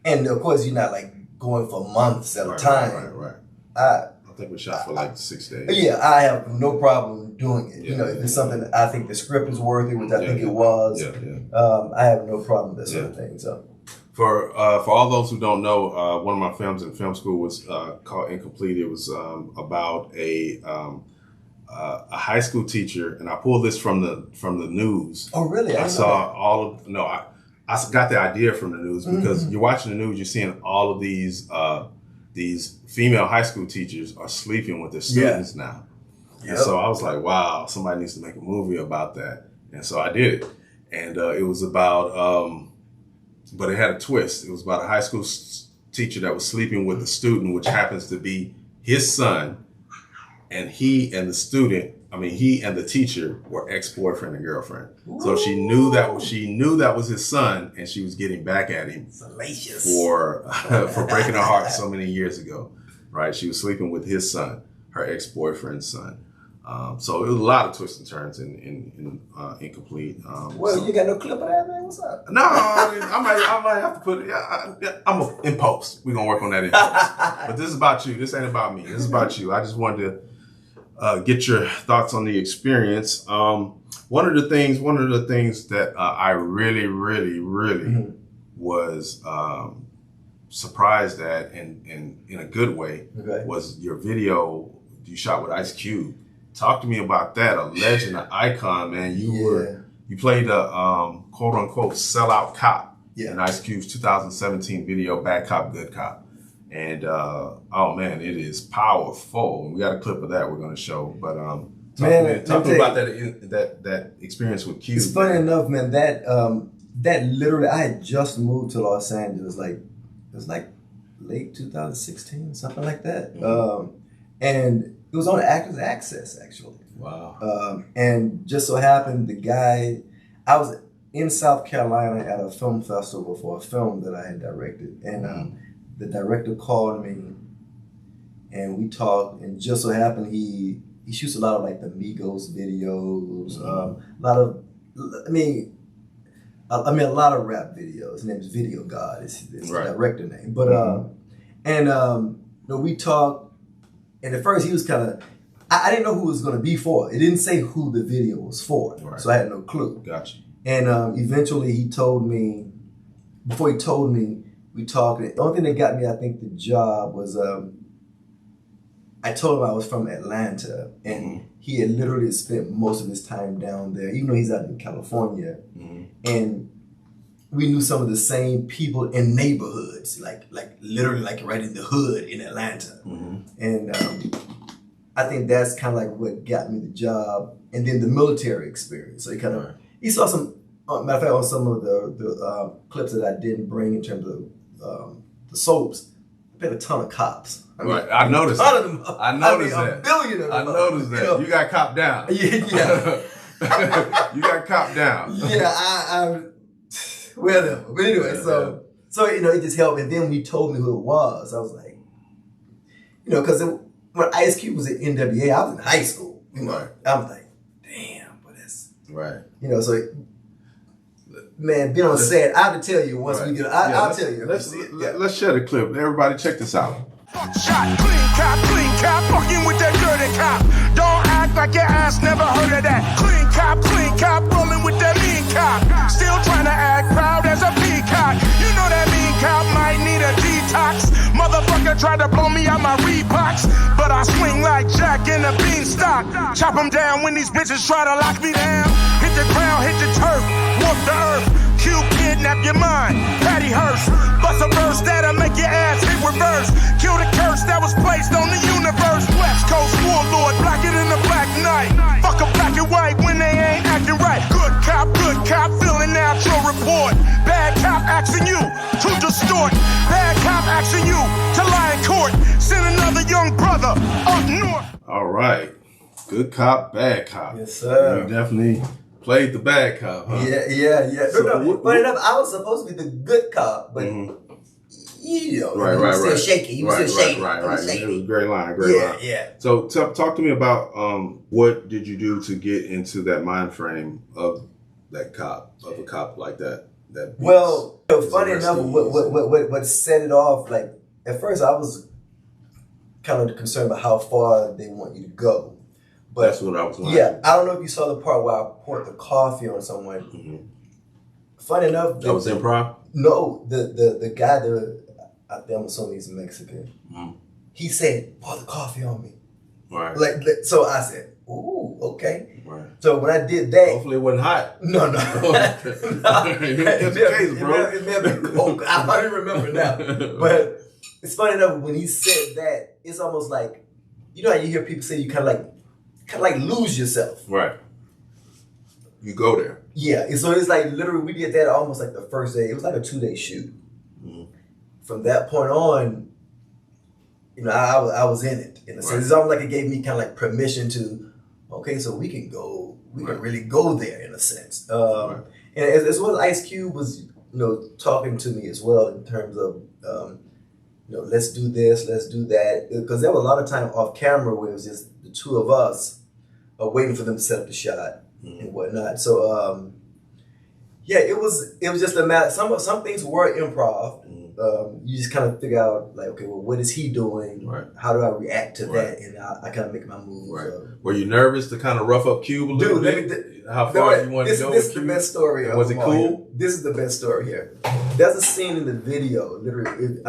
and of course you're not like going for months at a time. Right. I think we shot for like 6 days. Yeah, I have no problem doing it. You know, if it's something that I think the script is worthy, which I think it was, I have no problem with that sort of thing. So, for all those who don't know, one of my films in film school was called Incomplete. It was about a high school teacher, and I pulled this from the news. Oh, really? I saw I got the idea from the news because you're watching the news, you're seeing all of these female high school teachers are sleeping with their students now. And so I was like, wow, somebody needs to make a movie about that. And so I did it. And it was about, but it had a twist. It was about a high school teacher that was sleeping with a student, which happens to be his son. And he and the teacher were ex-boyfriend and girlfriend. Ooh. So she knew that was his son, and she was getting back at him for breaking her heart so many years ago. Right? She was sleeping with his son, her ex-boyfriend's son. So it was a lot of twists and turns in Incomplete. You got no clip of that, man? What's up? No, I might have to put it. In post. We're gonna work on that in post. But this is about you. This ain't about me. This is about you. I just wanted to get your thoughts on the experience. One of the things that I really was surprised at, and in a good way, was your video you shot with Ice Cube. Talk to me about that. A legend, an icon, man. You played a quote unquote sellout cop in Ice Cube's 2017 video, Bad Cop, Good Cop. And oh man, it is powerful. We got a clip of that we're going to show. But talk about that experience with Cube. It's funny enough, man. That literally, I had just moved to Los Angeles. It was like late 2016, something like that. Mm-hmm. And it was on Actors Access, actually. Wow. And just so happened, I was in South Carolina at a film festival for a film that I had directed, and the director called me, and we talked, and just so happened he shoots a lot of like the Migos videos, a lot of rap videos. His name is Video God. It's the director name, but we talked, and at first he was kind of, I didn't know who it was going to be for. It didn't say who the video was for, so I had no clue. Gotcha. And eventually he told me, before he told me, we talked. The only thing that got me, I think, the job was I told him I was from Atlanta, and he had literally spent most of his time down there, even though he's out in California. And we knew some of the same people in neighborhoods, like literally like right in the hood in Atlanta. And I think that's kind of like what got me the job. And then the military experience. So he saw some, matter of fact, on some of the clips that I didn't bring in terms of the soaps, I had a ton of cops. I noticed that. I noticed that. A billion of them. I noticed that. You got copped down. Yeah. You got copped down. Yeah, whatever. But anyway, so it just helped. And then when he told me who it was, I was like, because when Ice Cube was at NWA, I was in high school. I was like, damn, but that's right. So. Man, being on set, I have to tell you once we get. I'll tell you. Let's share the clip. Everybody, check this out. Shot, clean cop, fucking with that dirty cop. Don't act like your ass never heard of that. Clean cop, rolling with that mean cop. Still trying to act proud as a peacock. You know that mean cop might need a detox. Motherfucker tried to blow me out my Reeboks, but I swing like Jack in a beanstalk. Chop them down when these bitches try to lock me down. Hit the ground, hit the turf, walk the earth. Cube kidnap your mind, Patty Hearst. Bust a verse that'll make your ass hit reverse. Kill the curse that was placed on the universe. West Coast warlord, blacker than the Black Knight. Fuck a black and white when they ain't acting right. Good cop, filling out your report. Bad cop asking you to distort. Bad cop asking you to lie in court. Send another young brother up north. All right. Good cop, bad cop. Yes, sir. You definitely played the bad cop, huh? Yeah. So But enough, I was supposed to be the good cop, but you know, Right, he was still shaky. He was still shaky. Right. Shaky. It was a great line. Yeah. So talk to me about what did you do to get into that mind frame of that cop, of a cop like that? Well, funny enough, what set it off, like, at first I was kind of concerned about how far they want you to go. But that's what I was like. Yeah, I don't know if you saw the part where I poured the coffee on someone. Mm-hmm. Funny enough, that was improv. No, the guy I think I'm assuming he's Mexican. Mm-hmm. He said, "Pour the coffee on me." Right. Like, so I said, "Ooh, okay." Right. So when I did that, hopefully it wasn't hot. No. It may have been cold. I don't even remember now. But it's funny enough, when he said that, it's almost like, you know how you hear people say you kind of like lose yourself. Right. You go there. Yeah. So it's like literally we did that almost like the first day. It was like a 2-day shoot. Mm-hmm. From that point on, you know, I was in it. In a sense. It's almost like it gave me kind of like permission to, okay, so we can go. We can really go there in a sense. And as well as Ice Cube was, you know, talking to me as well in terms of, you know, let's do this, let's do that. Because there was a lot of time off camera where it was just the two of us waiting for them to set up the shot and whatnot. So, yeah, it was just a matter. Some things were improv. You just kind of figure out, like, okay, well, what is he doing? Right. How do I react to that? And I kind of make my moves. Right. Were you nervous to kind of rough up Cube a little bit? How far you wanted to go? This is the best story. Was it cool? Here. This is the best story here. There's a scene in the video, literally.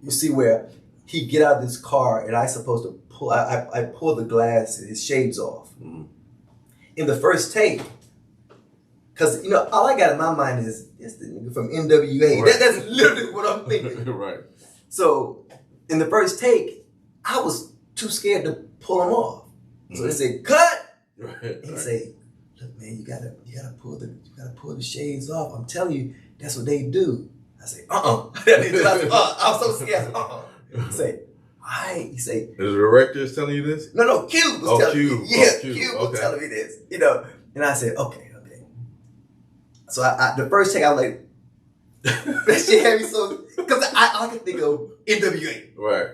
You see where he get out of this car, and I supposed to pull. I pull the glass, his shades off. Mm-hmm. In the first take. Because, you know, all I got in my mind is the nigga from NWA. Right. That's literally what I'm thinking. Right. So, in the first take, I was too scared to pull him off. So they said, "Cut!" Right. And he said, "Look, man, you gotta pull the shades off. I'm telling you, that's what they do." I say, I was so scared. He say, "Alright." He say, "Is the director telling you this?" No, Cube was telling me. Yeah, Cube was telling me this. You know, and I said, okay. So I the first take I was like, that shit had me so, because I can think of NWA. Right.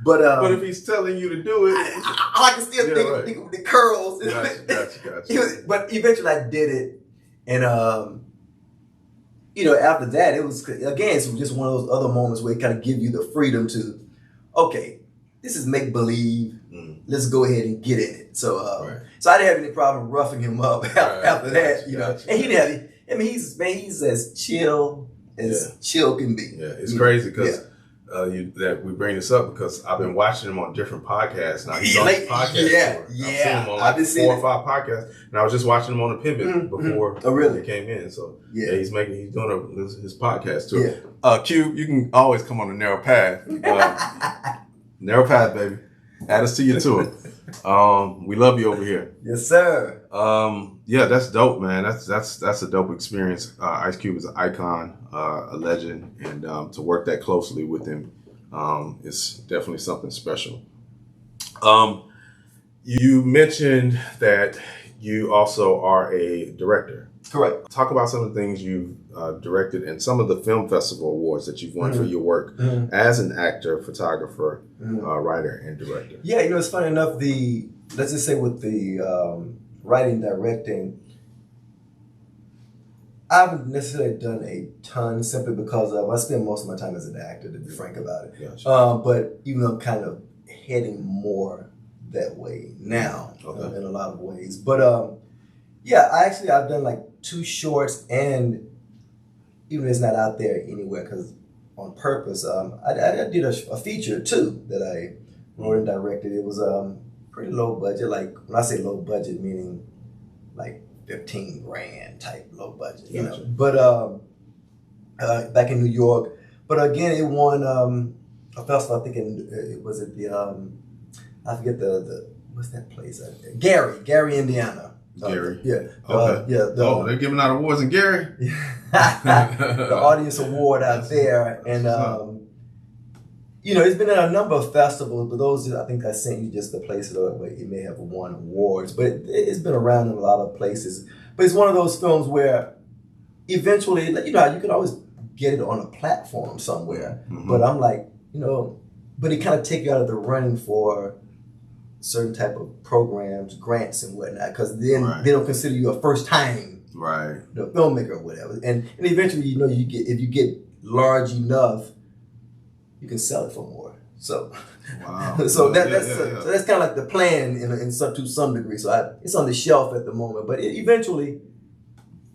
But if he's telling you to do it, I can still think of the curls. Gotcha. But eventually I did it, and you know, after that it was just one of those other moments where it kind of give you the freedom to, okay, this is make believe. Let's go ahead and get in it. So so I didn't have any problem roughing him up after that. You know, and he didn't have. I mean, he's as chill as chill can be. Yeah, it's crazy because that we bring this up because I've been watching him on different podcasts. Now he's on the podcast tour. I've seen him on like 4 or 5 podcasts, and I was just watching him on the Pivot before he came in. So he's doing his podcast tour. Yeah. Q, you can always come on the Narrow Path. Narrow Path, baby. Add us to your tour. We love you over here. Yes, sir. Yeah, that's dope, man. That's a dope experience. Ice Cube is an icon, a legend, and to work that closely with him is definitely something special. You mentioned that you also are a director. Correct. Talk about some of the things you've directed and some of the film festival awards that you've won for your work as an actor, photographer, writer, and director. Yeah, you know, it's funny enough, let's just say with the writing, directing, I haven't necessarily done a ton simply because I spend most of my time as an actor, to be frank about it. Gotcha. But even though I'm kind of heading more that way now in a lot of ways. But yeah, I've done like 2 shorts, and even if it's not out there anywhere, because on purpose, I did a feature too that I wrote and directed. It was pretty low budget. Like when I say low budget, meaning like $15,000 type low budget, you know. But back in New York. But again, it won a festival. I think it was at the I forget the what's that place? Gary, Indiana. Gary. Yeah. Okay. They're giving out awards in Gary. The audience award out there, and you know, it's been at a number of festivals, but those I think I sent you just the places where it may have won awards, but it's been around in a lot of places. But it's one of those films where eventually, you know, you can always get it on a platform somewhere. But I'm like, but it kind of take you out of the running for certain type of programs, grants and whatnot, because then they don't consider you a first time filmmaker or whatever. And eventually, if you get large enough, you can sell it for more. So, so that's kind of like the plan to some degree. So it's on the shelf at the moment, but eventually,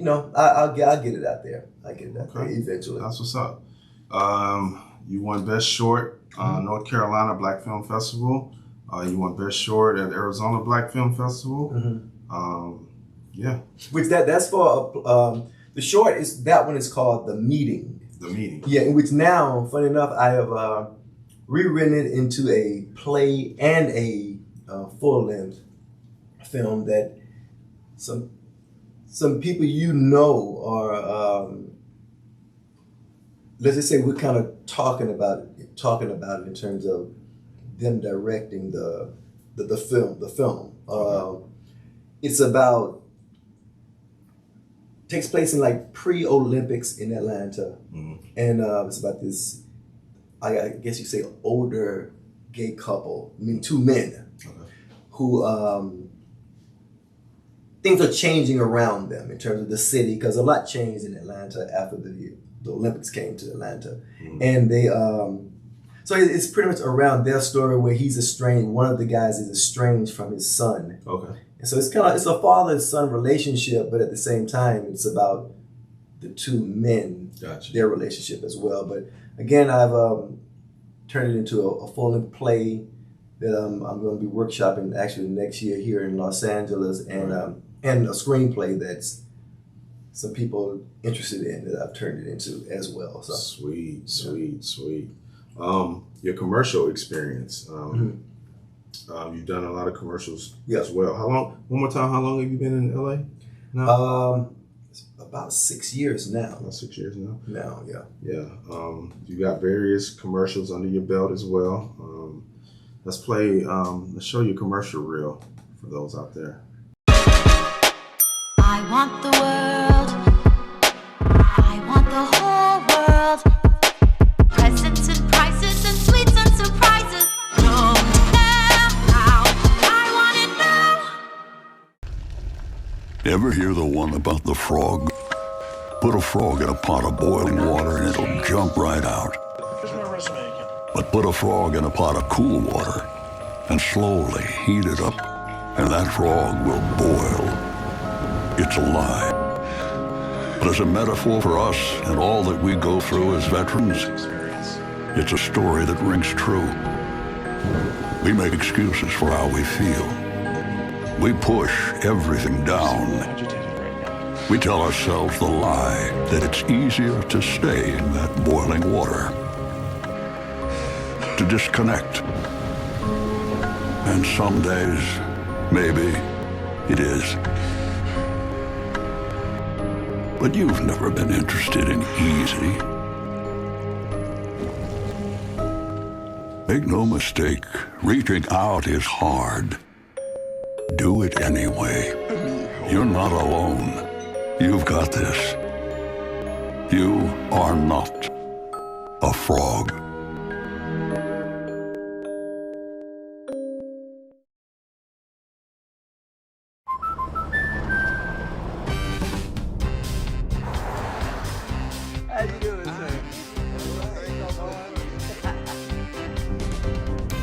I'll get it out there. I get it out there eventually. That's what's up. You won Best Short, North Carolina Black Film Festival. You won Best Short at Arizona Black Film Festival. Which that's for the short is that one is called The Meeting. The Meeting. Yeah, in which now, funny enough, I have rewritten it into a play and a full-length film that some people are let's just say we're kind of talking about it in terms of them directing the film. It's about takes place in like pre-Olympics in Atlanta, and it's about this, I guess you say, older gay couple. I mean, two men who things are changing around them in terms of the city, because a lot changed in Atlanta after the Olympics came to Atlanta, and they so it's pretty much around their story where he's estranged. One of the guys is estranged from his son. And so it's a father and son relationship, but at the same time, it's about the two men, their relationship as well. But again, I've turned it into a full-length play that I'm going to be workshopping actually next year here in Los Angeles, and a screenplay that's some people interested in that I've turned it into as well. So Sweet. Your commercial experience. You've done a lot of commercials as well. How long? One more time. How long have you been in LA? Now? It's about 6 years now. About 6 years now. Now, yeah. Yeah. You got various commercials under your belt as well. Let's show you a commercial reel for those out there. I want the world. I want the whole world. Presents and prices and sweets and surprises. No, now, I want it now. Ever hear the one about the frog? Put a frog in a pot of boiling water and it'll jump right out. But put a frog in a pot of cool water and slowly heat it up, and that frog will boil. It's a lie. But as a metaphor for us and all that we go through as veterans, it's a story that rings true. We make excuses for how we feel. We push everything down. We tell ourselves the lie that it's easier to stay in that boiling water, to disconnect. And some days, maybe it is. But you've never been interested in easy. Make no mistake, reaching out is hard. Do it anyway. You're not alone. You've got this. You are not a frog.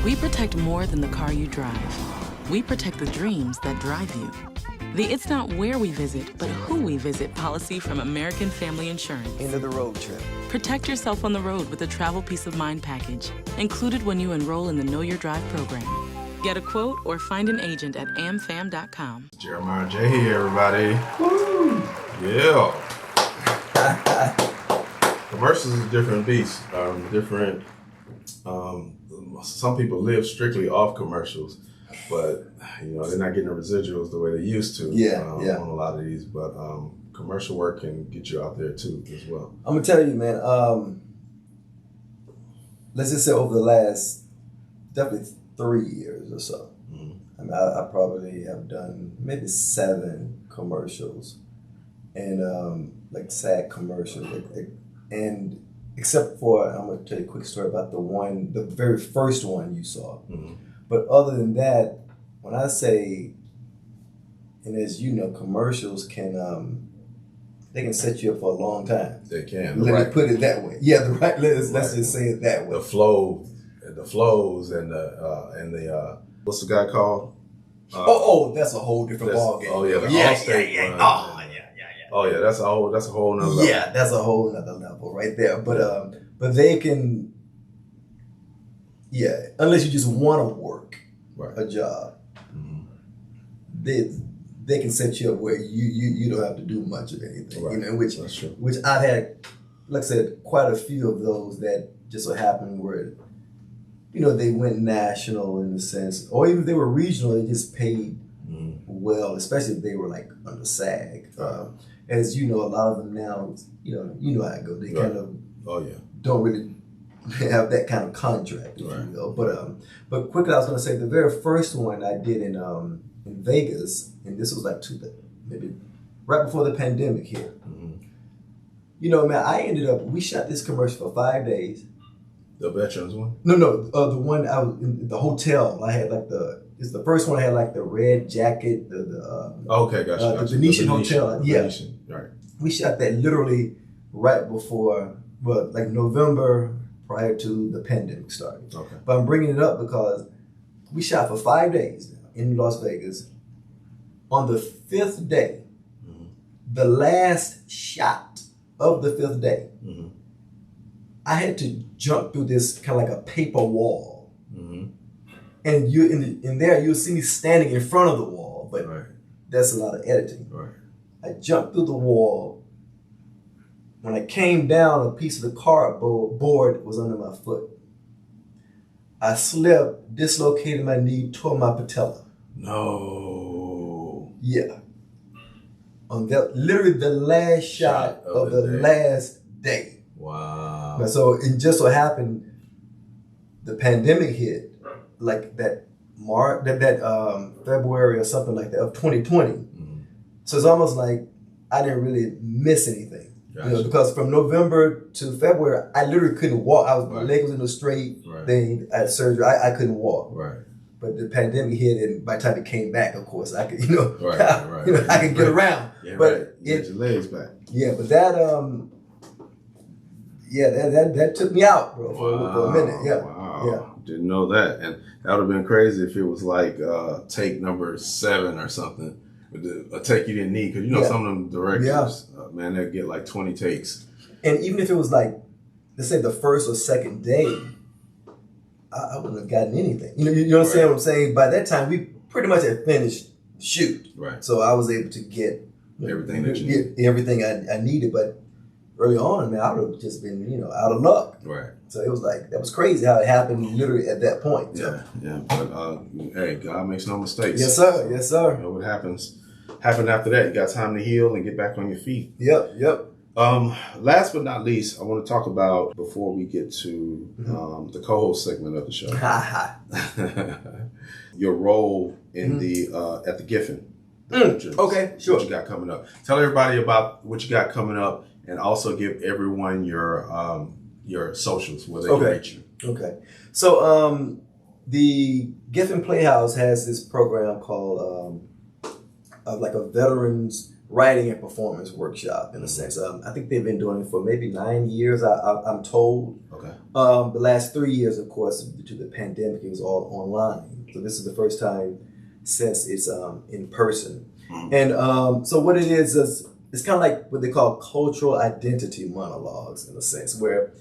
We protect more than the car you drive. We protect the dreams that drive you. The It's Not Where We Visit, but Who We Visit policy from American Family Insurance. End of the road trip. Protect yourself on the road with a travel peace of mind package, included when you enroll in the Know Your Drive program. Get a quote or find an agent at amfam.com. Jeremiah Jahi, everybody. Woo! Yeah. Commercials is a different beast. Some people live strictly off commercials, but they're not getting the residuals the way they used to. On a lot of these, but commercial work can get you out there too as well. I'm gonna tell you, man. Let's just say over the last definitely 3 years or so. I mean, I probably have done maybe 7 commercials, and like SAG commercials, And except for, I'm going to tell you a quick story about the very first one you saw. Mm-hmm. But other than that, when I say, and as you know, commercials can, they can set you up for a long time. They can. Let me put it that way. Yeah, let's just say it that way. The flows and the what's the guy called? That's a whole different ballgame. Oh yeah, yeah. Oh yeah, that's a whole nother level. Yeah, that's a whole nother level right there. But they can, unless you just want to work a job, they can set you up where you don't have to do much of anything. Right. You know, which That's true. which I've had, like I said, quite a few of those that just so happened where, you know, they went national in a sense, or even if they were regional, they just paid well, especially if they were like under SAG. As you know, a lot of them now, you know how it goes. They kind of don't really have that kind of contract, if you will. But quickly, I was going to say the very first one I did in Vegas, and this was like maybe right before the pandemic hit. You know, man, we shot this commercial for 5 days. The veterans one? No, the one I was in the hotel. I had like it's the first one. I had like the red jacket, okay, gotcha. The Venetian Hotel. Yeah, Venetian. Right. We shot that literally right before, like November prior to the pandemic started. Okay. But I'm bringing it up because we shot for 5 days in Las Vegas. On the 5th day, the last shot of the 5th day, I had to jump through this kind of like a paper wall. And you in there, you'll see me standing in front of the wall, but that's a lot of editing. Right. I jumped through the wall. When I came down, a piece of the cardboard was under my foot. I slipped, dislocated my knee, tore my patella. No. Yeah. On that, literally the last shot of the last day. Wow. But so it just so happened, the pandemic hit like that February or something like that of 2020. So it's almost like I didn't really miss anything. Gotcha. You know, because from November to February, I literally couldn't walk. My leg was in a straight thing. I had surgery. I couldn't walk. Right. But the pandemic hit, and by the time it came back, of course, I could, I could get around. Yeah, but you get your legs back. Yeah, but that that took me out, bro, for a minute. Yeah. Wow. Yeah. Didn't know that. And that would have been crazy if it was like take number 7 or something. A take you didn't need, because you know some of them directors, man, they'd get like 20 takes. And even if it was like, let's say the first or second day, I wouldn't have gotten anything. You know what I'm saying? By that time, we pretty much had finished the shoot. Right. So I was able to get everything that you needed. Everything I needed. But early on, man, I would have just been, out of luck. Right. So it was like, that was crazy how it happened literally at that point. So. Yeah. But hey, God makes no mistakes. Yes, sir. Yes, sir. You know what happened after that. You got time to heal and get back on your feet. Yep. Last but not least, I want to talk about, before we get to the co-host segment of the show, your role in at the Giffen. Okay, sure. What you got coming up? Tell everybody about what you got coming up, and also give everyone your socials where they can reach you. Okay. So the Giffen Playhouse has this program called like a veterans writing and performance workshop, in a sense. I think they've been doing it for maybe 9 years, I'm told. Okay. The last 3 years, of course, due to the pandemic, it was all online. So this is the first time since it's in person. And so what it is it's kind of like what they call cultural identity monologues, in a sense, where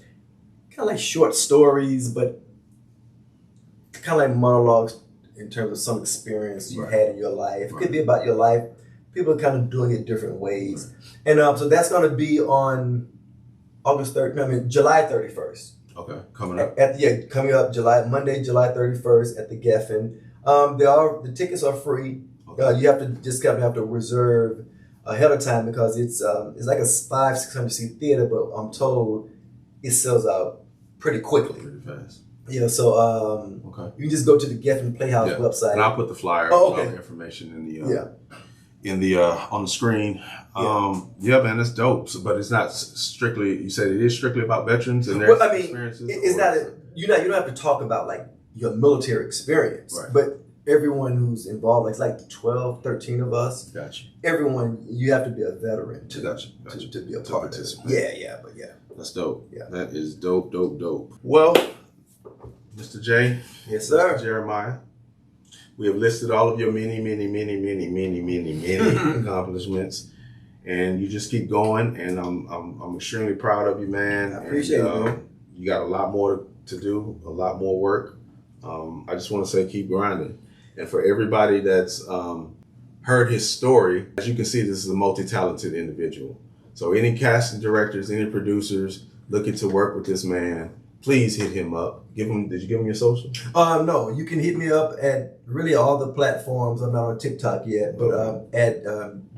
kind of like short stories, but kind of like monologues in terms of some experience you had in your life. It could be about your life. People are kind of doing it different ways. And so that's going to be on July 31st. Okay, coming up. Coming up Monday, July 31st at the Geffen. The tickets are free. Okay. You have to reserve ahead of time, because it's like a 500-600 seat theater, but I'm told it sells out pretty quickly. Pretty fast. Yeah, so you can just go to the Geffen Playhouse website. And I'll put the flyer, all the information in in the on the screen. Yeah, man, that's dope. So, but it's not strictly. You said it is strictly about veterans and their experiences. It's not. You don't have to talk about like your military experience, right. But everyone who's involved, it's like 12, 13 of us. Gotcha. Everyone, you have to be a veteran to gotcha. to be a part of it. Yeah. That's dope. Yeah. That is dope. Well, Mr. J. Yes, sir. Mr. Jeremiah. We have listed all of your many accomplishments, and you just keep going. And I'm extremely proud of you, man. I appreciate it, man. You got a lot more to do, a lot more work. I just want to say keep grinding. And for everybody that's heard his story, as you can see, this is a multi-talented individual. So any casting directors, any producers looking to work with this man, please hit him up. Did you give him your social? No, you can hit me up at really all the platforms. I'm not on TikTok yet, but at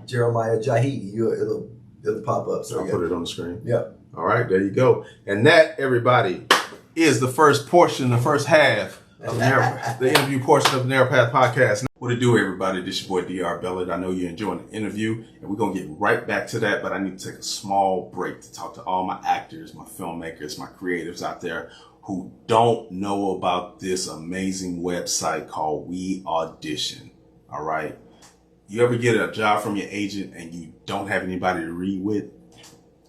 Jeremiah Jahi, it'll pop up. So I'll put it on the screen. Yeah. All right, there you go. And that, everybody, is the first portion, the first half of the interview portion of the Narrow Path Podcast. What it do, everybody? This your boy DR Bellard. I know you're enjoying the interview, and we're gonna get right back to that. But I need to take a small break to talk to all my actors, my filmmakers, my creatives out there who don't know about this amazing website called We Audition. All right. You ever get a job from your agent and you don't have anybody to read with,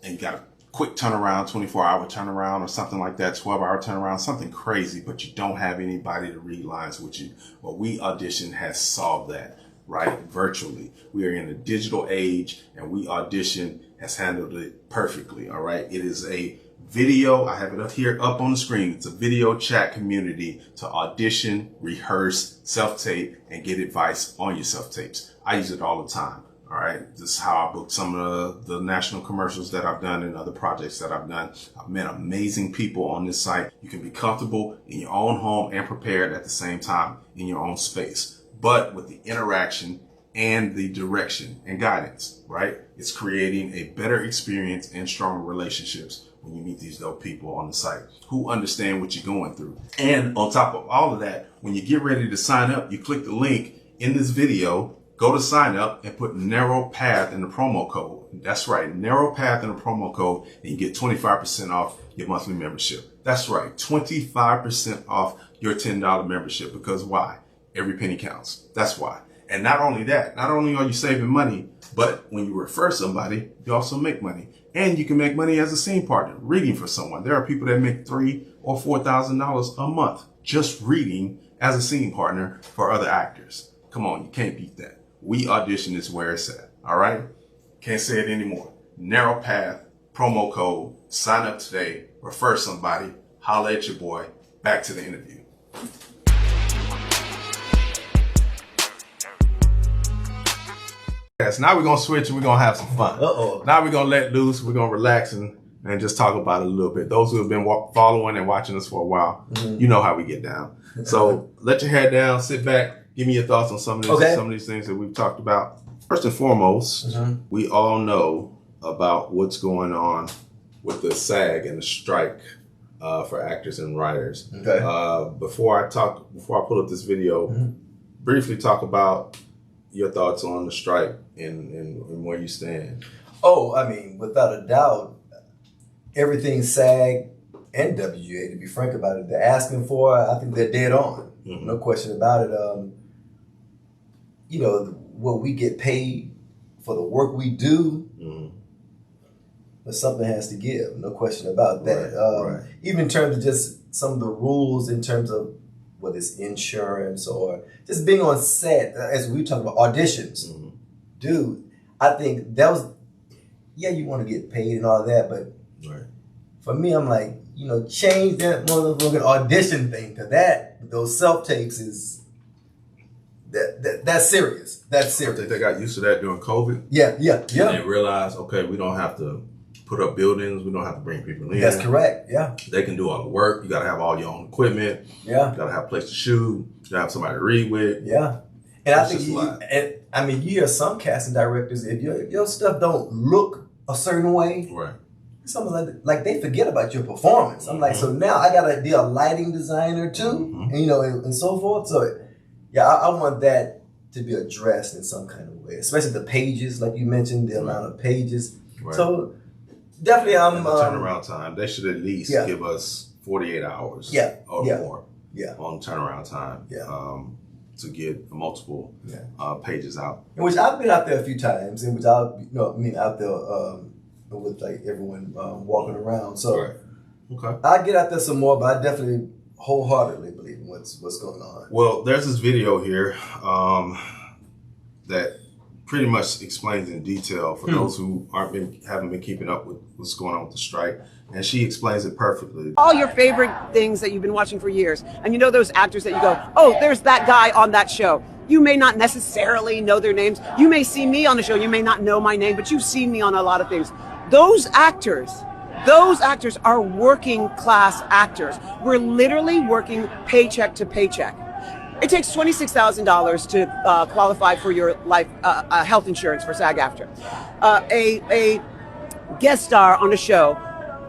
and you got a quick turnaround, 24-hour turnaround or something like that, 12-hour turnaround, something crazy, but you don't have anybody to read lines with you? Well, We Audition has solved that, right? Virtually. We are in a digital age, and We Audition has handled it perfectly, all right? It is a video, I have it up here up on the screen. It's a video chat community to audition, rehearse, self-tape, and get advice on your self-tapes. I use it all the time. All right. This is how I book some of the national commercials that I've done and other projects that I've done. I've met amazing people on this site. You can be comfortable in your own home and prepared at the same time in your own space, but with the interaction and the direction and guidance, right? It's creating a better experience and stronger relationships when you meet these dope people on the site who understand what you're going through. And on top of all of that, when you get ready to sign up, you click the link in this video, go to sign up and put Narrow Path in the promo code. That's right, Narrow Path in the promo code, and you get 25% off your monthly membership. That's right, 25% off your $10 membership. Because why? Every penny counts. That's why. And not only that, not only are you saving money, but when you refer somebody, you also make money. And you can make money as a scene partner, reading for someone. There are people that make $3,000 or $4,000 a month just reading as a scene partner for other actors. Come on, you can't beat that. We Audition is where it's at. All right? Can't say it anymore. Narrow Path, promo code, sign up today, refer somebody, holla at your boy. Back to the interview. Yes, now we're going to switch and we're going to have some fun. Now we're going to let loose. We're going to relax and just talk about it a little bit. Those who have been following and watching us for a while, you know how we get down. So let your head down, sit back. Give me your thoughts on some of these things that we've talked about. First and foremost, we all know about what's going on with the SAG and the strike for actors and writers. Okay. Before I pull up this video, briefly talk about your thoughts on the strike and where you stand. Oh, I mean, without a doubt, everything SAG and WGA, to be frank about it, they're asking for, I think they're dead on. No question about it. You know, what we get paid for the work we do, but something has to give. No question about that. Even in terms of just some of the rules in terms of whether it's insurance or just being on set, as we talk about auditions. Dude, I think that was, you want to get paid and all that, but for me, I'm like, change that motherfucking audition thing to that. Those self-tapes is, that's serious. That's serious. I think they got used to that during COVID. Yeah. And they realized, okay, we don't have to put up buildings. We don't have to bring people in. That's correct. Yeah. They can do all the work. You got to have all your own equipment. Yeah. You got to have a place to shoot. You got to have somebody to read with. Yeah. And I think you hear some casting directors, if your stuff don't look a certain way, something like they forget about your performance. I'm like, so now I got to be a lighting designer too, and so forth. So I want that to be addressed in some kind of way. especially the pages, like you mentioned, the amount of pages. Right. So definitely, I'm the turnaround time. They should at least give us 48 hours or more on turnaround time to get multiple pages out. In which I've been out there a few times, in which out there with like everyone walking around. So I get out there some more, but I definitely wholeheartedly believe in what's going on. Well, there's this video here that pretty much explains in detail for those who haven't been keeping up with what's going on with the strike, and she explains it perfectly. All your favorite things that you've been watching for years, and you know those actors that you go, oh, there's that guy on that show. You may not necessarily know their names. You may see me on the show. You may not know my name, but you've seen me on a lot of things. Those actors are working class actors. We're literally working paycheck to paycheck. It takes $26,000 to qualify for your life health insurance for SAG-AFTRA. A guest star on a show,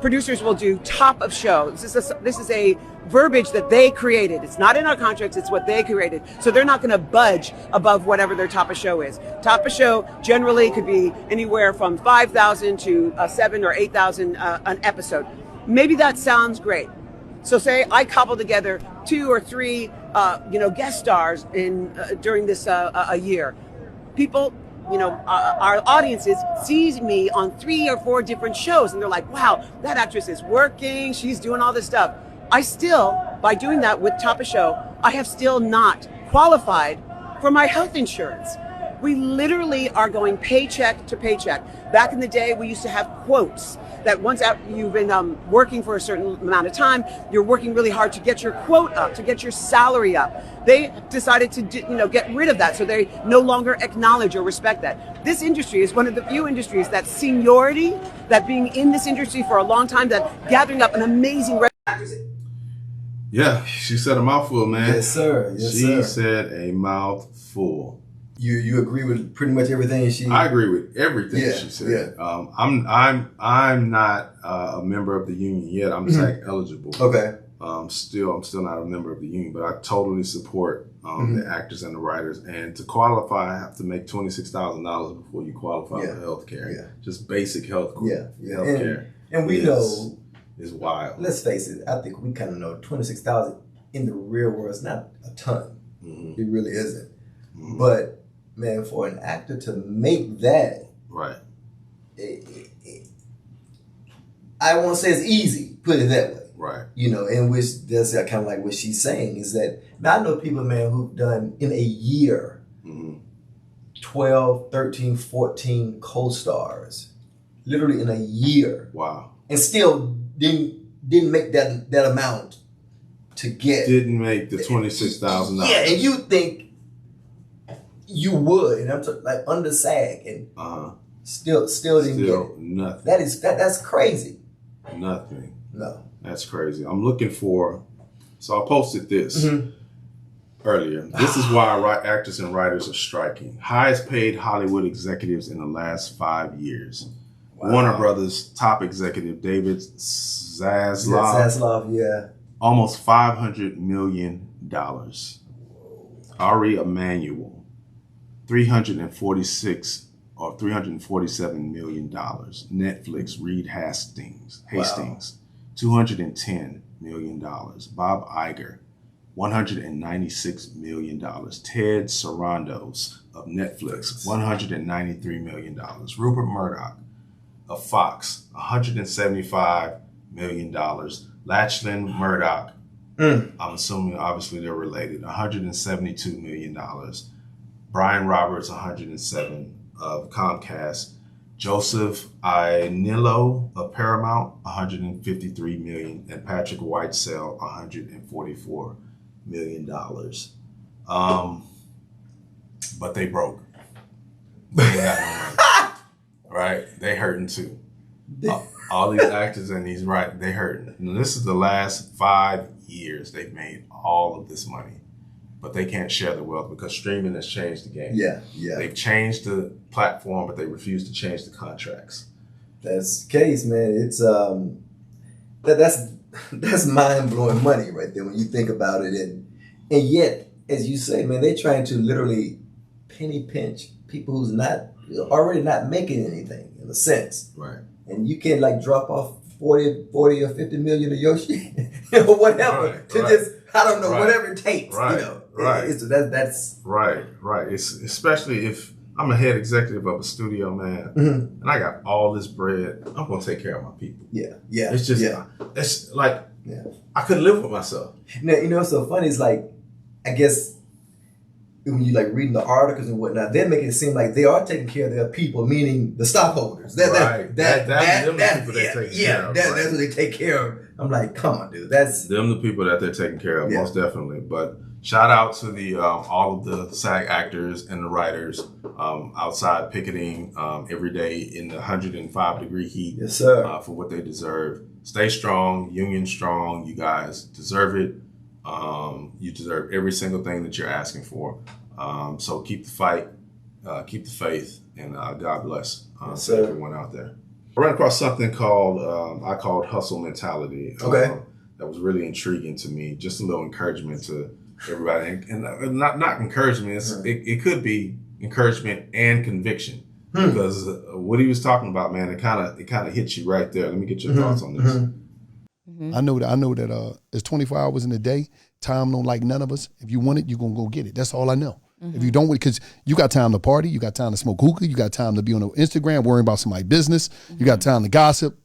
producers will do top of show. This is a verbiage that they created. It's not in our contracts, it's what they created. So they're not going to budge above whatever their top of show is. Top of show generally could be anywhere from $5,000 to $7,000 or $8,000 an episode. Maybe that sounds great. So say I cobble together 2 or 3 guest stars during this a year. People, our audiences sees me on 3 or 4 different shows, and they're like, wow, that actress is working, she's doing all this stuff. I still, by doing that with Top of Show, I have still not qualified for my health insurance. We literally are going paycheck to paycheck. Back in the day, we used to have quotes that once you've been working for a certain amount of time, you're working really hard to get your quote up, to get your salary up. They decided to get rid of that, so they no longer acknowledge or respect that. This industry is one of the few industries that seniority, that being in this industry for a long time, that gathering up an amazing Yeah, she said a mouthful, man. Yes, sir. She said a mouthful. You agree with pretty much everything she? I agree with everything she said. Yeah. I'm not a member of the union yet. I'm SAG eligible. Okay. I'm still not a member of the union, but I totally support the actors and the writers. And to qualify, I have to make $26,000 before you qualify for health care. Yeah. Just basic health care. And we know is wild. Let's face it. I think we kind of know $26,000 in the real world is not a ton. It really isn't. But man, for an actor to make that, right? I won't say it's easy. Put it that way, right? In which that's kind of like what she's saying is that now I know people, man, who've done in a year 12, 13, 14 co-stars, literally in a year. Wow! And still didn't make that amount to get. Didn't make the $26,000. Yeah, and you think you would, and I'm like under SAG, and still didn't get it. Nothing. That's crazy. Nothing. No. That's crazy. I'm looking for. So I posted this earlier. This is why actors and writers are striking. Highest paid Hollywood executives in the last 5 years. Wow. Warner Brothers top executive David Zaslav. Yeah. Almost $500 million. Ari Emanuel, $347 million. Netflix, Reed Hastings, $210 million. Bob Iger, $196 million. Ted Sarandos of Netflix, $193 million. Rupert Murdoch of Fox, $175 million. Lachlan Murdoch, I'm assuming obviously they're related, $172 million. Brian Roberts, $107 of Comcast. Joseph Ianniello of Paramount, $153 million, and Patrick Whitesell, $144 million. But they broke. They got no money. Right? They hurting too. All these actors and these they hurting. And this is the last 5 years they've made all of this money. But they can't share the wealth because streaming has changed the game. Yeah. They've changed the platform, but they refuse to change the contracts. That's the case, man. It's that's mind-blowing money right there when you think about it. And yet, as you say, man, they're trying to literally penny pinch people who's already not making anything in a sense. Right. And you can like drop off 40 or 50 million of your shit, whatever, just, I don't know, whatever it takes, Right. That's right. It's especially if I'm a head executive of a studio, man, and I got all this bread, I'm going to take care of my people. Yeah. It's just, it's like, I couldn't live with myself. Now, what's so funny is like, I guess when you like reading the articles and whatnot, they're making it seem like they are taking care of their people, meaning the stockholders. That's what they take care of. I'm like, come on, dude. That's them, the people that they're taking care of, most definitely. But shout out to the all of the SAG actors and the writers outside picketing every day in the 105-degree heat. Yes, sir. For what they deserve. Stay strong, union strong. You guys deserve it. You deserve every single thing that you're asking for. So keep the fight, keep the faith, and God bless everyone out there. I ran across something called I called hustle mentality. Okay. That was really intriguing to me. Just a little encouragement to everybody, and not encouragement. It could be encouragement and conviction, because what he was talking about, man, it kind of hits you right there. Let me get your thoughts on this. I know that it's 24 hours in a day. Time don't like none of us. If you want it, you're gonna go get it. That's all I know. If you don't, because you got time to party, you got time to smoke hookah, you got time to be on Instagram worrying about somebody's business, you got time to gossip.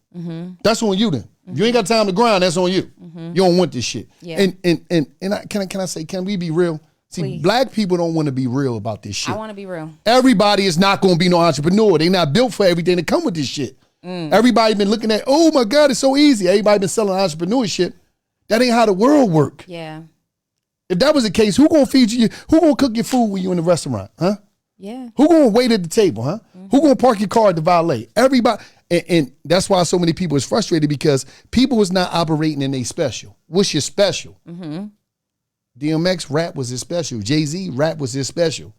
That's on you then. If you ain't got time to grind, that's on you. You don't want this shit. Yeah. Can we be real? See, Please. Black people don't want to be real about this shit. I want to be real. Everybody is not going to be no entrepreneur. They not built for everything that come with this shit. Everybody been looking at, oh my God, it's so easy. Everybody been selling entrepreneurship. That ain't how the world work. Yeah. If that was the case, who gonna feed you? Who gonna cook your food when you in the restaurant? Huh? Yeah. Who gonna wait at the table? Huh? Who gonna park your car at the valet? Everybody, and that's why so many people is frustrated, because people is not operating in a special. What's your special? DMX rap was his special. Jay-Z rap was his special.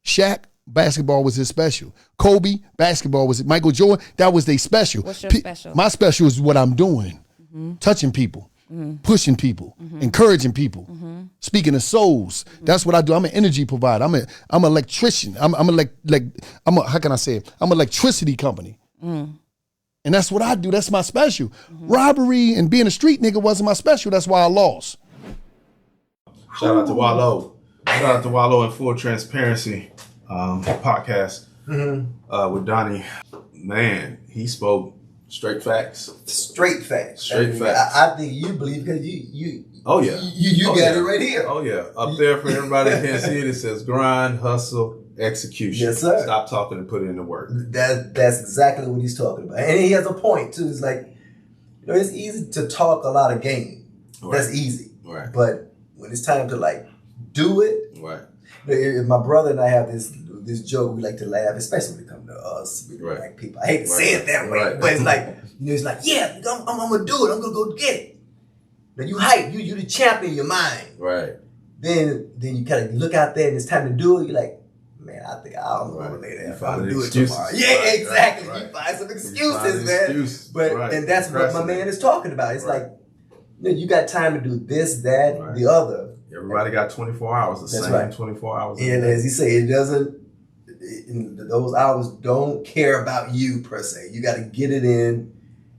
Shaq basketball was his special. Kobe basketball was it. Michael Jordan, that was their special. What's your special? My special is what I'm doing. Touching people, pushing people, encouraging people, speaking of souls. That's what I do. I'm an energy provider. I'm an electrician. I'm how can I say it? I'm an electricity company. And that's what I do. That's my special. Robbery and being a street nigga wasn't my special. That's why I lost. Shout out to Wallow. Shout out to Wallow in Full Transparency podcast with Donnie. Man, he spoke straight facts. Straight facts. I think you believe, because you Oh yeah. You got it right here. Oh yeah. Up there for everybody that can't see it, it says grind, hustle, execution. Yes, sir. Stop talking and put in the work. That's exactly what he's talking about. And he has a point too. It's like, it's easy to talk a lot of game. Right. That's easy. Right. But when it's time to like do it, right. My brother and I have this joke we like to laugh, especially when it comes to us, black people. I hate to say it that way, but it's like, it's like, yeah, I'm gonna do it. I'm gonna go get it. Now you hype, you the champion in your mind. Right. Then you kind of look out there and it's time to do it. You're like, man, I think I'm gonna lay there. I'll do it tomorrow. Yeah, exactly. Right. You find some excuses, man. But and that's what my man is talking about. It's like, you got time to do this, that, the other. Everybody got 24 hours. The same 24 hours. And as you say, those hours don't care about you per se. You got to get it in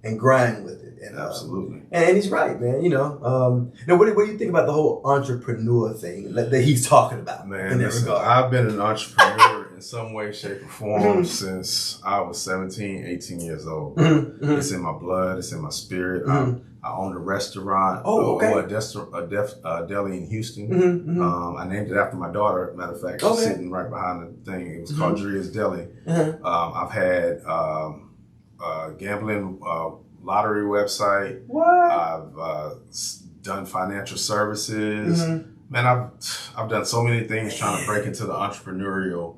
and grind with it. And, absolutely. And he's right, man. Now what do you think about the whole entrepreneur thing that he's talking about? Man, listen, I've been an entrepreneur in some way, shape, or form since I was 17, 18 years old. It's in my blood. It's in my spirit. I owned a restaurant, a deli in Houston. I named it after my daughter. Matter of fact, she's sitting right behind the thing. It was called Dria's Deli. I've had gambling lottery website. What? I've done financial services. Man, I've done so many things trying to break into the entrepreneurial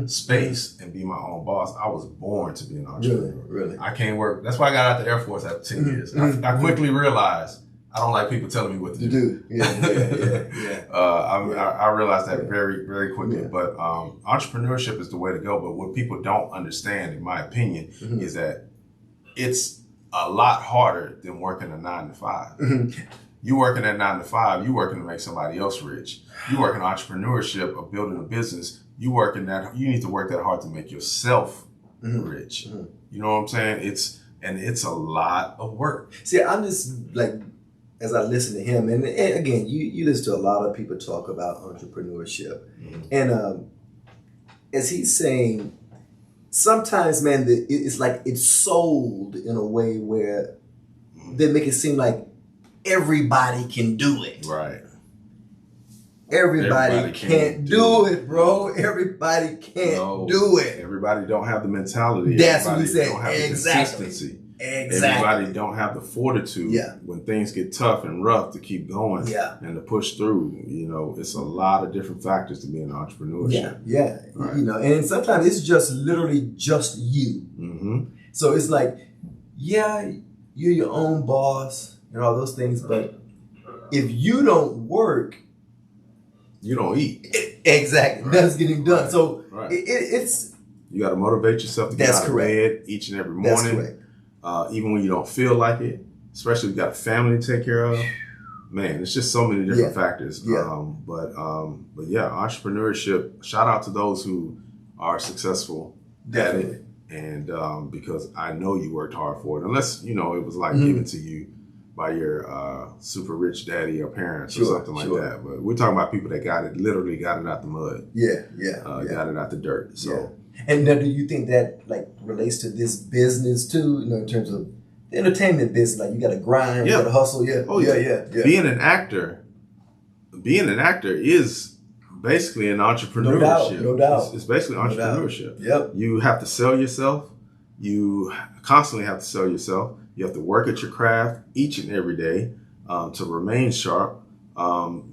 space and be my own boss. I was born to be an entrepreneur. Really? I can't work. That's why I got out the Air Force after 10 years. I quickly realized I don't like people telling me what to do. I realized that very, very quickly. But entrepreneurship is the way to go. But what people don't understand, in my opinion, is that it's a lot harder than working a 9 to 5. You working at 9 to 5, you working to make somebody else rich. You working entrepreneurship of building a business. you need to work that hard to make yourself rich. You know what I'm saying? It's a lot of work. See, I'm just like, as I listen to him, and again, you listen to a lot of people talk about entrepreneurship, and as he's saying, sometimes, man, it's like it's sold in a way where they make it seem like everybody can do it. Right. Everybody can't do it, bro. Everybody can't do it. Everybody don't have the mentality. That's what he Everybody said. don't have the consistency. Exactly. Everybody don't have the fortitude when things get tough and rough to keep going and to push through. You know, it's a lot of different factors to be an entrepreneurship. Yeah. Right. You know, and sometimes it's just literally just you. So it's like, you're your own boss and all those things, but if you don't work, you don't eat. Exactly. That's getting done. So it's you got to motivate yourself to get out of bed each and every morning. That's correct. Even when you don't feel like it, especially if you got a family to take care of. Man, it's just so many different factors. But entrepreneurship, shout out to those who are successful at it. And because I know you worked hard for it, unless, it was like given to you by your super rich daddy or parents or something like that. But we're talking about people that literally got it out the mud. Got it out the dirt. So. And now, do you think that like relates to this business too? In terms of the entertainment business, like you got to grind, you got to hustle. Being an actor is basically an entrepreneurship. No doubt. It's basically entrepreneurship. Yep. You have to sell yourself. You constantly have to sell yourself. You have to work at your craft each and every day to remain sharp.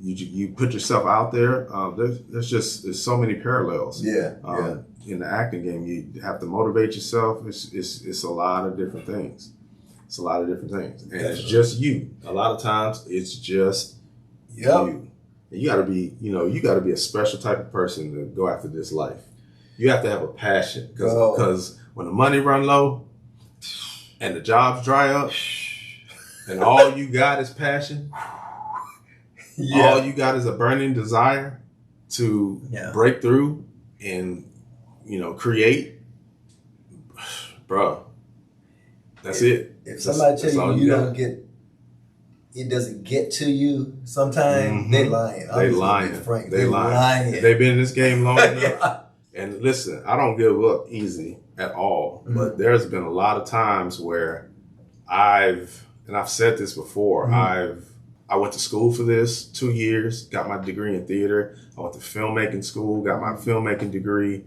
You put yourself out there. There's so many parallels. In the acting game, you have to motivate yourself. It's a lot of different things. And it's just you. A lot of times it's just you. And you gotta be a special type of person to go after this life. You have to have a passion because when the money run low and the jobs dry up and all you got is passion, all you got is a burning desire to break through and create, bro. That's it. If somebody tell you don't get, it doesn't get to you sometimes, they lying. They lying. They've been in this game long enough. And listen, I don't give up easy at all. But there's been a lot of times where I've said this before, I went to school for this 2 years, got my degree in theater. I went to filmmaking school, got my filmmaking degree.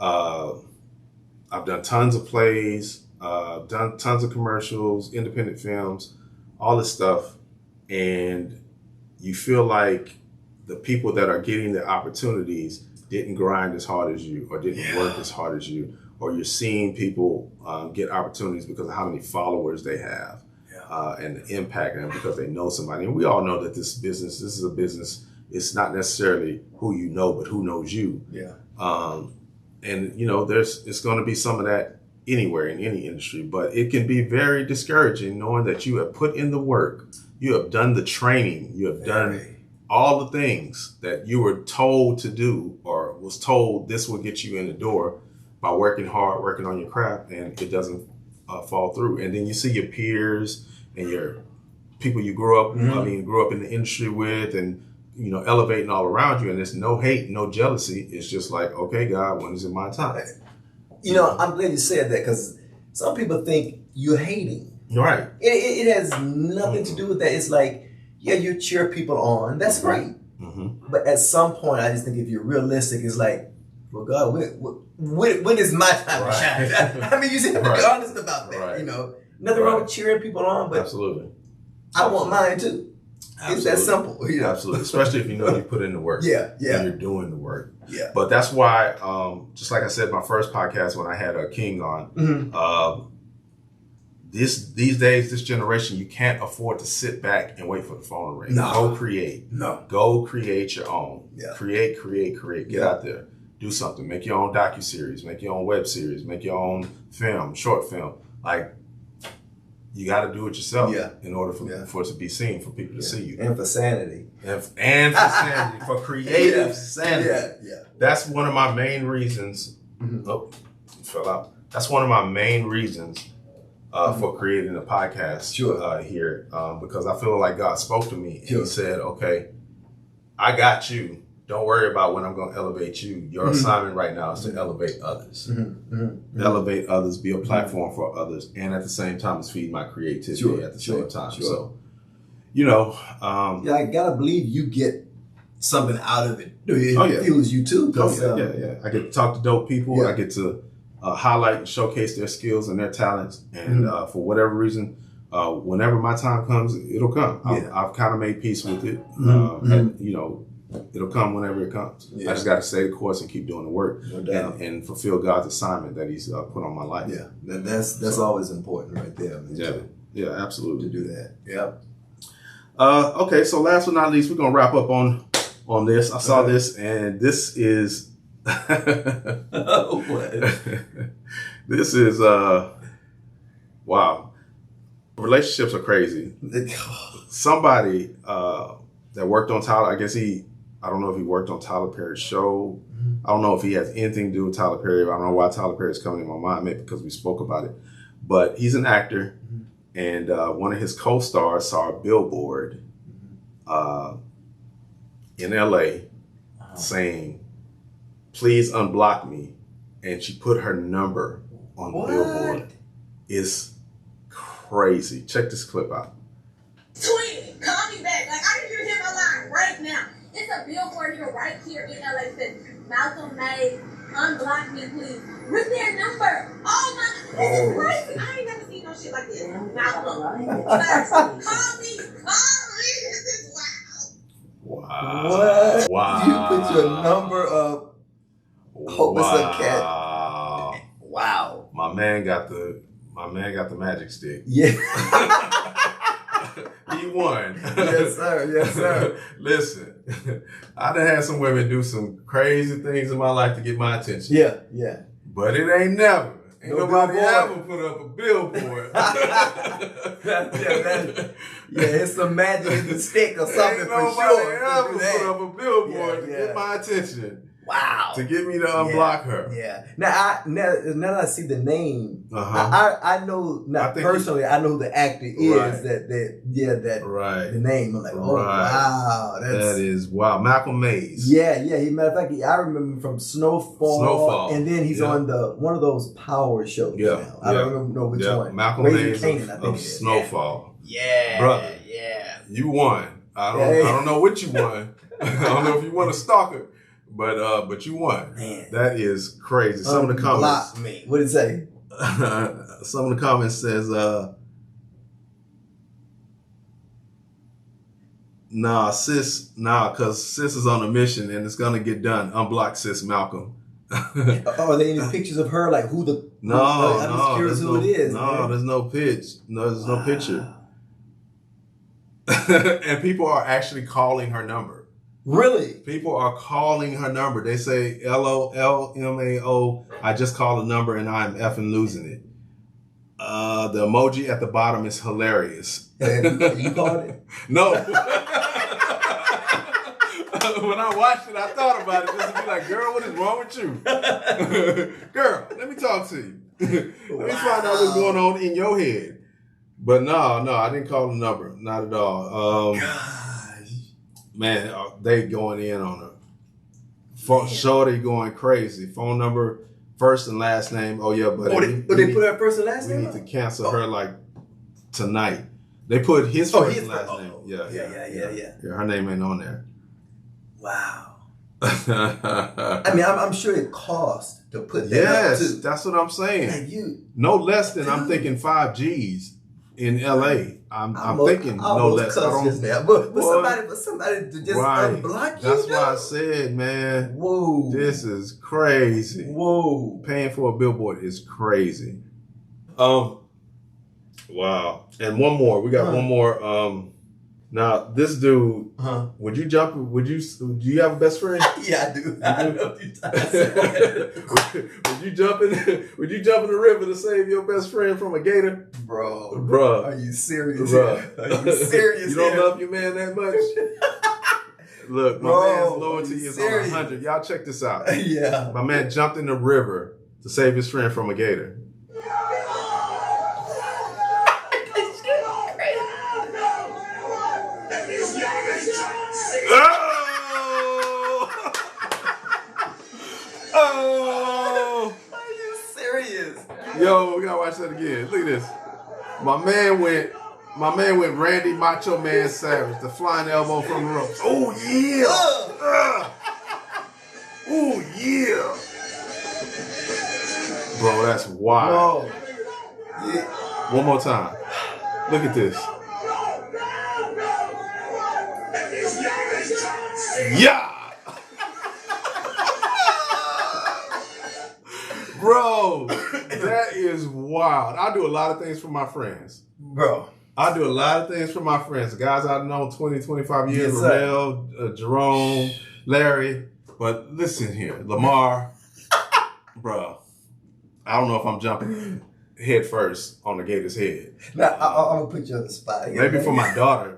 I've done tons of plays, done tons of commercials, independent films, all this stuff. And you feel like the people that are getting the opportunities didn't grind as hard as you or didn't work as hard as you, or you're seeing people get opportunities because of how many followers they have and the impact, and because they know somebody. And we all know that this is a business. It's not necessarily who you know, but who knows you. And it's going to be some of that anywhere in any industry, but it can be very discouraging knowing that you have put in the work, you have done the training, you have done all the things that you were told to do or was told this will get you in the door by working hard, working on your craft, and it doesn't fall through. And then you see your peers and your people you grew up in the industry with, and elevating all around you, and there's no hate, no jealousy. It's just like, okay, God, when is it my time? I'm glad you said that, because some people think you're hating. Right. It has nothing to do with that. It's like, you cheer people on. That's great. But at some point, I just think if you're realistic, it's like, well, God, when is my time to shine? I mean, you see, be honest about that. Nothing wrong with cheering people on, but absolutely, I want mine too. It's that simple. Absolutely. Especially if you put in the work. And you're doing the work. But that's why, just like I said, my first podcast when I had King on, these days, this generation, you can't afford to sit back and wait for the phone to ring. Go create. Go create your own. Create. Get out there. Do something. Make your own docuseries. Make your own web series. Make your own film, short film. Like, you got to do it yourself Yeah. in order for it to be seen, for people to see you. And for sanity. And for sanity, for creative sanity. Yeah. That's one of my main reasons. Oh, it fell out. That's one of my main reasons for creating a podcast here, because I feel like God spoke to me and He said, okay, I got you. Don't worry about when I'm going to elevate you. Your assignment right now is to elevate others. Elevate others, be a platform for others, and at the same time, is feed my creativity at the same time. So, you know. I got to believe you get something out of it. It fuels you too. Yeah. I get to talk to dope people. I get to highlight and showcase their skills and their talents. And for whatever reason, whenever my time comes, it'll come. I've kind of made peace with it. And, you know, it'll come whenever it comes. I just got to stay the course and keep doing the work, and fulfill God's assignment that He's put on my life. Yeah, that's always important right there, man. Yeah, absolutely. To do that. Yep. Okay, so last but not least, we're gonna wrap up on this. I saw this, and this is this is wow. Relationships are crazy. Somebody that worked on Tyler, I don't know if he worked on Tyler Perry's show. I don't know if he has anything to do with Tyler Perry. I don't know why Tyler Perry is coming in my mind, maybe because we spoke about it. But he's an actor, and one of his co-stars saw a billboard in LA saying, "Please unblock me," and she put her number on the billboard. It's crazy. Check this clip out. Tweet, call me back. Like, I can hear him alive right now. It's a billboard here, right here in LA that says, "Malcolm May, unblock me, please." With their number. Oh my, this is crazy. I ain't never seen no shit like this. Malcolm, call me. This is wild. Wow. What? Wow. You put your number up. Hope it's a cat. Wow. My man got the magic stick. Yeah. He won. Yes, sir. Yes, sir. Listen, I done had some women do some crazy things in my life to get my attention. Yeah. But it ain't never. Ain't No nobody billboard. ever put up a billboard. It's some magic in the stick or something Ain't for nobody sure. ever put up a billboard to get my attention. Wow. To get me to unblock her. Yeah. Now that I see the name, I know, not personally, I know who the actor is. Right. The name. I'm like, oh wow, that is wow. Malcolm Mays. Yeah. He, matter of fact, I remember him from Snowfall, and then he's on one of those power shows now. I don't know which one. Malcolm Mays of Snowfall. Yeah, brother. Yeah, you won. I don't know what you won. I don't know if you won a stalker. But you won. Man. That is crazy. Some of the comments. Block me. What did it say? Some of the comments says, cause sis is on a mission and it's gonna get done. Unblock sis Malcolm. Are there any pictures of her? Like who the? I'm just curious who it is. No, there's no pitch. No, there's no picture. And people are actually calling her number. Really? People are calling her number. They say LOLMAO. I just called a number and I'm effing losing it. The emoji at the bottom is hilarious. You called it? No. When I watched it, I thought about it just to be like, girl, what is wrong with you? Girl, let me talk to you. Let me find out what's going on in your head. But no, I didn't call the number. Not at all. Man, they going in on her. Shorty going crazy. Phone number, first and last name. Oh yeah, but they put her first and last name. We need to cancel her like tonight. They put his first and last name. Yeah. Her name ain't on there. Wow. I mean, I'm sure it cost to put that up too. Yes, that's what I'm saying. Like no less than I'm thinking 5 G's in LA. I'm thinking no less. But somebody to just unblock you. That's why I said, man. Whoa, this is crazy. Whoa, paying for a billboard is crazy. Wow. And one more. We got one more. Now, this dude, would you jump? Do you have a best friend? Yeah, I do. I know you Would you jump in the river to save your best friend from a gator? Bro. Are you serious? Bruh. Are you serious? You don't love your man that much? Look, my man's loyalty is on 100. Y'all check this out. Yeah. My man jumped in the river to save his friend from a gator. Oh! Are you serious? Yo, we gotta watch that again. Look at this. My man went Randy Macho Man Savage, the flying elbow from the ropes. Oh yeah! Oh yeah! Bro, that's wild. Bro. Yeah. One more time. Look at this. Yeah! Bro, that is wild. I do a lot of things for my friends. Bro. I do a lot of things for my friends. The guys I've known 20, 25 years, Yes, Ramel, Jerome, Larry. But listen here, Lamar, bro, I don't know if I'm jumping head first on the gator's head. Now, I'm going to put you on the spot. Maybe for my daughter.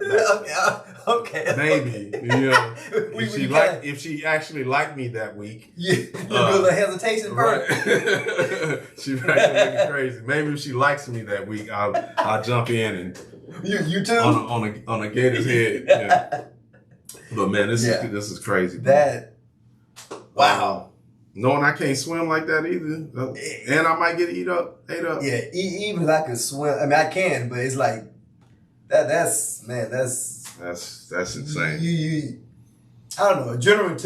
Okay. Maybe, you know, if she actually liked me that week. Yeah, you do the hesitation right. first. She actually looking crazy. Maybe if she likes me that week, I'll jump in and you too on a gator's head. Yeah. But man, this is crazy. Wow. Knowing I can't swim like that either, and I might get ate up. Yeah, even if I could swim, I mean I can, but it's like that's insane. I don't know. Adrenaline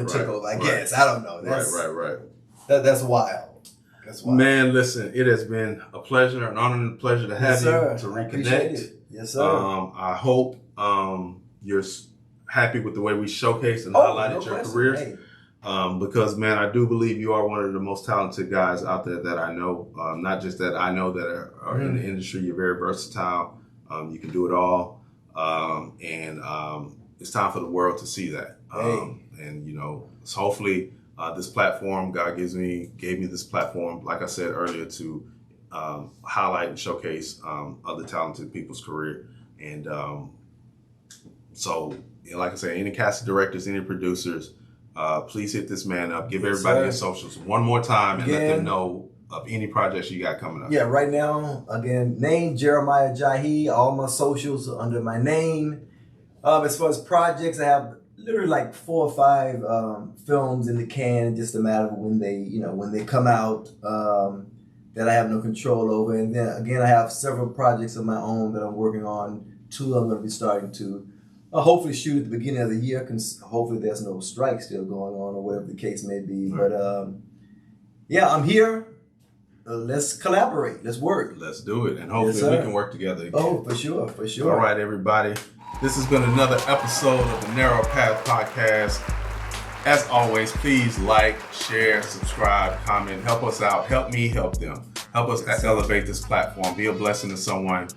took over. I guess I don't know. Right. That's wild. That's wild. Man, listen, it has been a pleasure, an honor and a pleasure to have you to reconnect. Yes, sir. I hope you're happy with the way we showcased and highlighted your career. Hey. Because, man, I do believe you are one of the most talented guys out there that I know. Not just that I know that are in the industry. You're very versatile. You can do it all. And it's time for the world to see that. And, you know, so hopefully this platform, God gave me this platform, like I said earlier, to highlight and showcase other talented people's career. And so, like I said, any casting directors, any producers, please hit this man up. Give everybody his socials one more time and let them know of any projects you got coming up. Yeah, right now, again, name Jeremiah Jahi. All my socials are under my name. As far as projects, I have literally like 4 or 5 films in the can. Just a matter of when they come out that I have no control over. And then again, I have several projects of my own that I'm working on. 2 I'm going to be starting to hopefully shoot at the beginning of the year. Hopefully there's no strike still going on or whatever the case may be. Right. But yeah, I'm here. Let's collaborate. Let's work. Let's do it. And hopefully we can work together again. Oh, for sure. All right, everybody. This has been another episode of the Narrow Path Podcast. As always, please like, share, subscribe, comment. Help us out. Help me help them. Help us elevate this platform. Be a blessing to someone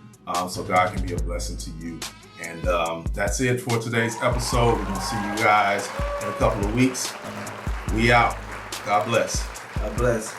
so God can be a blessing to you. And that's it for today's episode. We're going to see you guys in a couple of weeks. We out. God bless. God bless.